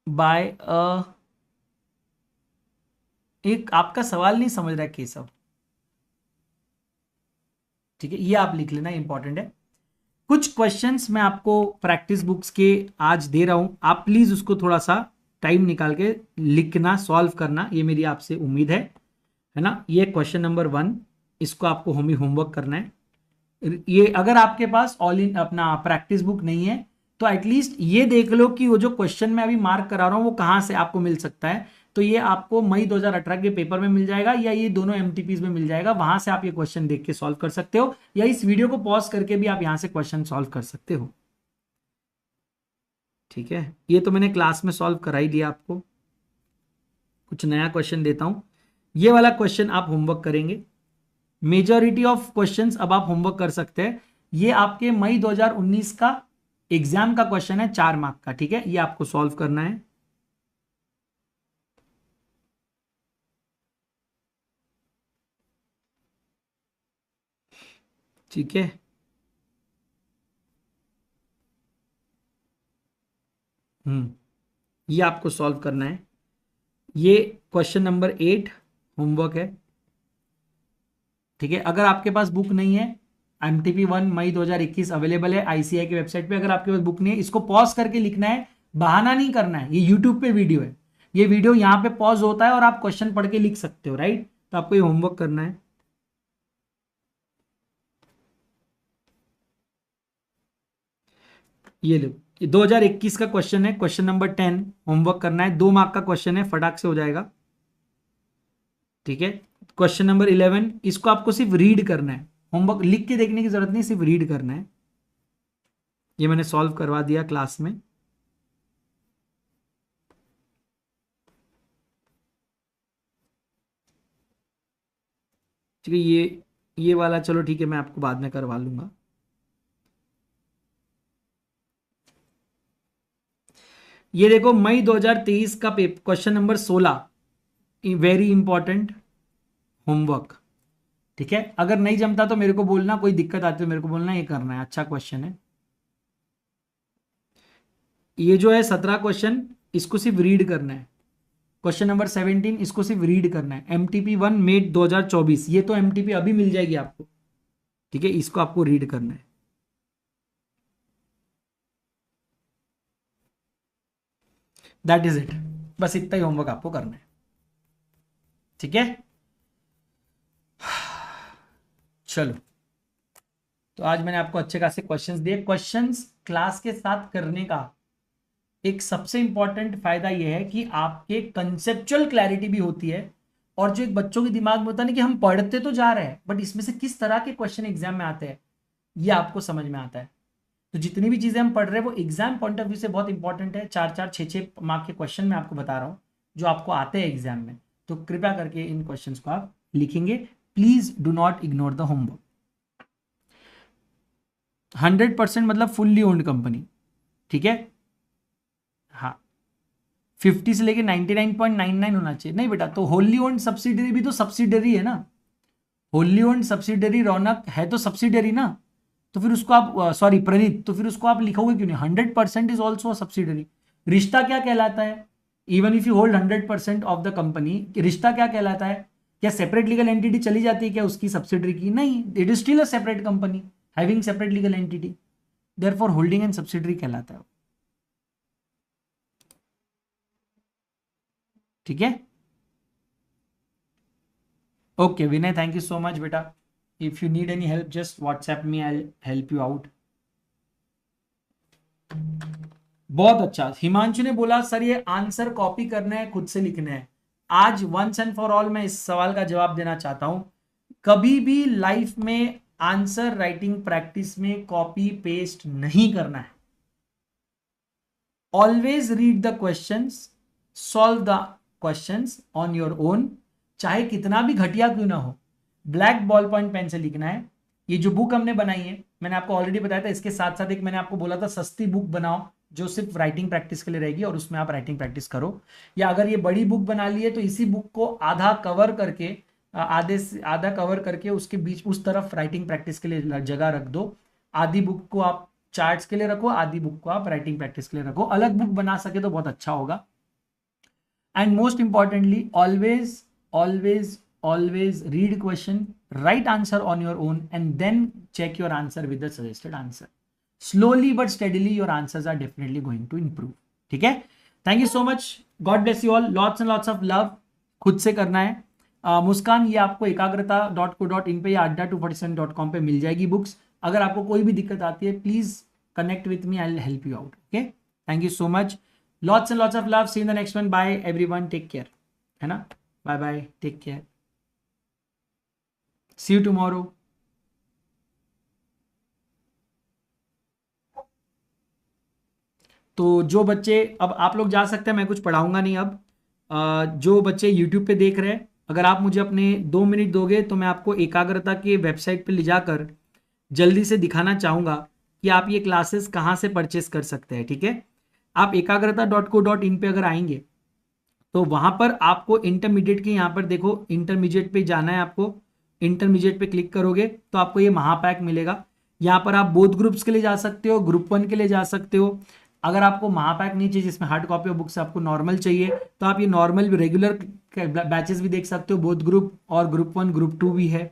by एक आपका सवाल नहीं समझ रहा है केशव। ठीक है, ये आप लिख लेना, इंपॉर्टेंट है। कुछ क्वेश्चंस मैं आपको प्रैक्टिस बुक्स के आज दे रहा हूं, आप प्लीज उसको थोड़ा सा टाइम निकाल के लिखना, सॉल्व करना, ये मेरी आपसे उम्मीद है ना। ये क्वेश्चन नंबर 1, इसको आपको होमवर्क करना है। ये अगर आपके पास ऑल इन अपना प्रैक्टिस बुक नहीं है तो एटलीस्ट ये देख लो कि वो जो क्वेश्चन मैं अभी मार्क करा रहा हूं वो कहां से आपको मिल सकता है। तो ये आपको मई 2018 के पेपर में मिल जाएगा, या ये दोनों एमटीपीज में मिल जाएगा, वहां से आप ये क्वेश्चन देख के सॉल्व कर सकते हो, या इस वीडियो को पॉज करके भी आप यहां से क्वेश्चन सॉल्व कर सकते हो। ठीक है, ये तो मैंने क्लास में सॉल्व करा ही दिया आपको। कुछ नया क्वेश्चन देता हूं, ये वाला क्वेश्चन आप होमवर्क करेंगे। मेजॉरिटी ऑफ क्वेश्चंस अब आप होमवर्क कर सकते हैं। ये आपके मई 2019 का एग्जाम का क्वेश्चन है, 4 मार्क का। ठीक है, ये आपको सॉल्व करना है। ठीक है, ये आपको सॉल्व करना है। ये क्वेश्चन नंबर 8 होमवर्क है। ठीक है, अगर आपके पास बुक नहीं है, MTP1 मई 2021 अवेलेबल है आईसीआई की वेबसाइट पे। अगर आपके पास बुक नहीं है, इसको पॉज करके लिखना है, बहाना नहीं करना है। ये यूट्यूब पे वीडियो है, ये वीडियो यहाँ पे पॉज होता है और आप क्वेश्चन पढ़ के लिख सकते हो, राइट। तो आपको ये होमवर्क करना है। ये लो, ये 2021 का क्वेश्चन है, क्वेश्चन नंबर 10 होमवर्क करना है। 2 मार्क का क्वेश्चन है, फटाक से हो जाएगा। ठीक है, क्वेश्चन नंबर 11, इसको आपको सिर्फ रीड करना है, होमवर्क लिख के देखने की जरूरत नहीं, सिर्फ रीड करना है। ये मैंने सॉल्व करवा दिया क्लास में। ठीक है, ये वाला चलो ठीक है, मैं आपको बाद में करवा लूंगा। ये देखो मई 2023 का paper question number 16, very important homework. ठीक है, अगर नहीं जमता तो मेरे को बोलना, कोई दिक्कत आती है मेरे को बोलना, ये करना है, अच्छा क्वेश्चन है। ये जो है 17 क्वेश्चन, इसको सिर्फ रीड करना है। क्वेश्चन नंबर 17 इसको सिर्फ रीड करना है। MTP 1 मेट 2024, ये तो MTP अभी मिल जाएगी आपको। ठीक है, इसको आपको रीड करना है। दैट इज इट, बस इतना ही होमवर्क आपको करना है। ठीक है, चलो, तो आज मैंने आपको अच्छे खासे क्वेश्चंस दिए। क्वेश्चंस क्लास के साथ करने का एक सबसे इंपॉर्टेंट फायदा यह है कि आपके कंसेप्चुअल क्लैरिटी भी होती है, और जो एक बच्चों के दिमाग में होता है ना कि हम पढ़ते तो जा रहे हैं बट इसमें से किस तरह के क्वेश्चन एग्जाम में आते हैं, ये आपको समझ में आता है। तो जितनी भी चीजें हम पढ़ रहे हैं वो एग्जाम पॉइंट ऑफ व्यू से बहुत इंपॉर्टेंट है। 4-4, 6-6 मार्क के क्वेश्चन मैं आपको बता रहा हूँ जो आपको आते हैं एग्जाम में, तो कृपया करके इन क्वेश्चन को आप लिखेंगे। Please do not ignore the homework. 100% मतलब फुल्ली ओन्ड कंपनी। ठीक है, हाँ, 50 से लेके 99.99 होना चाहिए। नहीं बेटा, तो होली ओन्ड सब्सिडरी भी तो सब्सिडरी है ना, होली ओन्ड सब्सिडरी रौनक है तो सब्सिडरी ना, तो फिर उसको आप सॉरी प्रणीत, तो फिर उसको आप लिखोगे क्यों नहीं? 100% इज ऑल्सो सब्सिडरी। रिश्ता क्या कहलाता है? Even if you hold 100% of the company, रिश्ता क्या कहलाता है? क्या सेपरेट लीगल एंटिटी चली जाती है क्या उसकी सब्सिडरी की? नहीं, it is still a separate company having separate legal entity, therefore holding and subsidiary कहलाता है। ठीक है, okay Vinay, thank you so much बेटा। If you need any help just WhatsApp me, I help you out. बहुत अच्छा, हिमांशु ने बोला sir ये आंसर कॉपी करना है, खुद से लिखना है। आज वंस एंड फॉर ऑल मैं इस सवाल का जवाब देना चाहता हूं। कभी भी लाइफ में आंसर राइटिंग प्रैक्टिस में कॉपी पेस्ट नहीं करना है। Always read the questions, solve the questions on your own, चाहे कितना भी घटिया क्यों ना हो। ब्लैक बॉल पॉइंट पेन से लिखना है। ये जो बुक हमने बनाई है, मैंने आपको ऑलरेडी बताया था, इसके साथ साथ एक मैंने आपको बोला था सस्ती बुक बनाओ जो सिर्फ राइटिंग प्रैक्टिस के लिए रहेगी, और उसमें आप राइटिंग प्रैक्टिस करो। या अगर ये बड़ी बुक बना ली है तो इसी बुक को आधा कवर करके, आधे से आधा कवर करके उसके बीच उस तरफ राइटिंग प्रैक्टिस के लिए जगह रख दो। आधी बुक को आप चार्ट्स के लिए रखो, आधी बुक को आप राइटिंग प्रैक्टिस के लिए रखो। अलग बुक बना सके तो बहुत अच्छा होगा। And most importantly always always always read question, write answer on your own, and then check your answer with the suggested answer. Slowly but steadily your answers are definitely going to improve. ठीक है, thank you so much, God bless you all, lots and lots of love. खुद से करना है। मुस्कान, ये आपको एकाग्रता.co.in पे या adda247.com पे मिल जाएगी बुक्स। अगर आपको कोई भी दिक्कत आती है please connect with me, I will help you out. Okay, thank you so much, lots and lots of love, see in the next one, bye everyone, take care, है ना, bye bye, take care, see you tomorrow. तो जो बच्चे, अब आप लोग जा सकते हैं, मैं कुछ पढ़ाऊंगा नहीं अब। जो बच्चे YouTube पे देख रहे हैं, अगर आप मुझे अपने 2 मिनट दोगे तो मैं आपको एकाग्रता के वेबसाइट पे ले जाकर जल्दी से दिखाना चाहूँगा कि आप ये क्लासेस कहाँ से परचेस कर सकते हैं। ठीक है, आप एकाग्रता.co.in पे अगर आएंगे तो वहाँ पर आपको इंटरमीडिएट के, यहाँ पर देखो इंटरमीडिएट पे जाना है आपको। इंटरमीडिएट पे क्लिक करोगे तो आपको ये महापैक मिलेगा। यहाँ पर आप बोथ ग्रुप्स के लिए जा सकते हो, ग्रुप 1 के लिए जा सकते हो। अगर आपको महापैक नहीं चाहिए जिसमें हार्ड कॉपी ऑफ बुक्स, आपको नॉर्मल चाहिए, तो आप ये नॉर्मल रेगुलर बैचेस भी देख सकते हो, बोथ ग्रुप और ग्रुप 1 ग्रुप 2 भी है।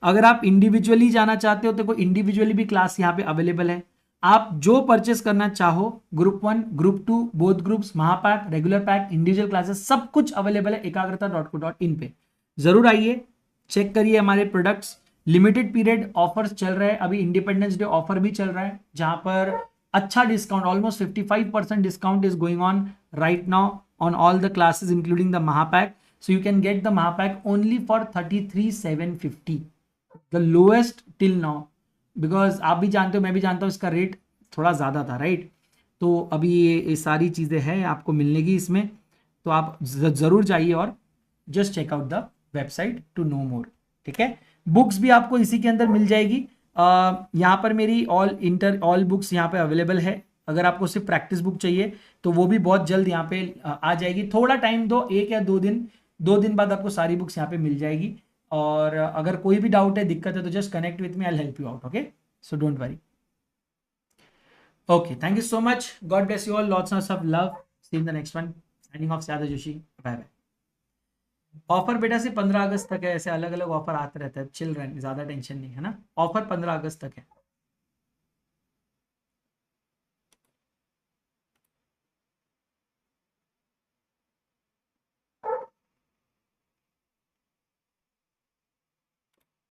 अगर आप इंडिविजुअली जाना चाहते हो तो इंडिविजुअली भी क्लास यहाँ पे अवेलेबल है। आप जो परचेस करना चाहो, ग्रुप 1 ग्रुप 2 बोथ ग्रुप्स, महापैक, रेगुलर पैक, इंडिविजुअल क्लासेस, सब कुछ अवेलेबल है एकाग्रता.co.in पे। जरूर आइए, चेक करिए हमारे प्रोडक्ट्स। लिमिटेड पीरियड ऑफर्स चल रहे हैं, अभी इंडिपेंडेंस डे ऑफर भी चल रहा है जहां पर अच्छा discount, almost 55% discount is going on right now on all the classes including the महापैक। So you can get the महापैक only for 33,750, the lowest till now, because आप भी जानते हो, मैं भी जानता हूँ, इसका रेट थोड़ा ज़्यादा था, राइट। तो अभी ये सारी चीज़ें हैं आपको मिलने की इसमें, तो आप ज़रूर जाइए और just check out the website to know more. ठीक है। बुक्स भी आपको इसी के अंदर मिल जाएगी। यहाँ पर मेरी ऑल बुक्स यहाँ पे अवेलेबल है। अगर आपको सिर्फ प्रैक्टिस बुक चाहिए तो वो भी बहुत जल्द यहाँ पे आ जाएगी। थोड़ा टाइम दो, 1 या 2 दिन, 2 दिन बाद आपको सारी बुक्स यहाँ पे मिल जाएगी। और अगर कोई भी डाउट है, दिक्कत है, तो just connect with me, I will help you out. Okay, so don't worry. Okay, thank you so much, God bless you all, lots of love, see in the next one, signing off Sada Joshi, bye bye. Offer बेटा से 15 अगस्त तक है, ऐसे अलग अलग offer आते रहते हैं, चिल रहने, ज्यादा टेंशन नहीं है ना, ऑफर 15 अगस्त तक है।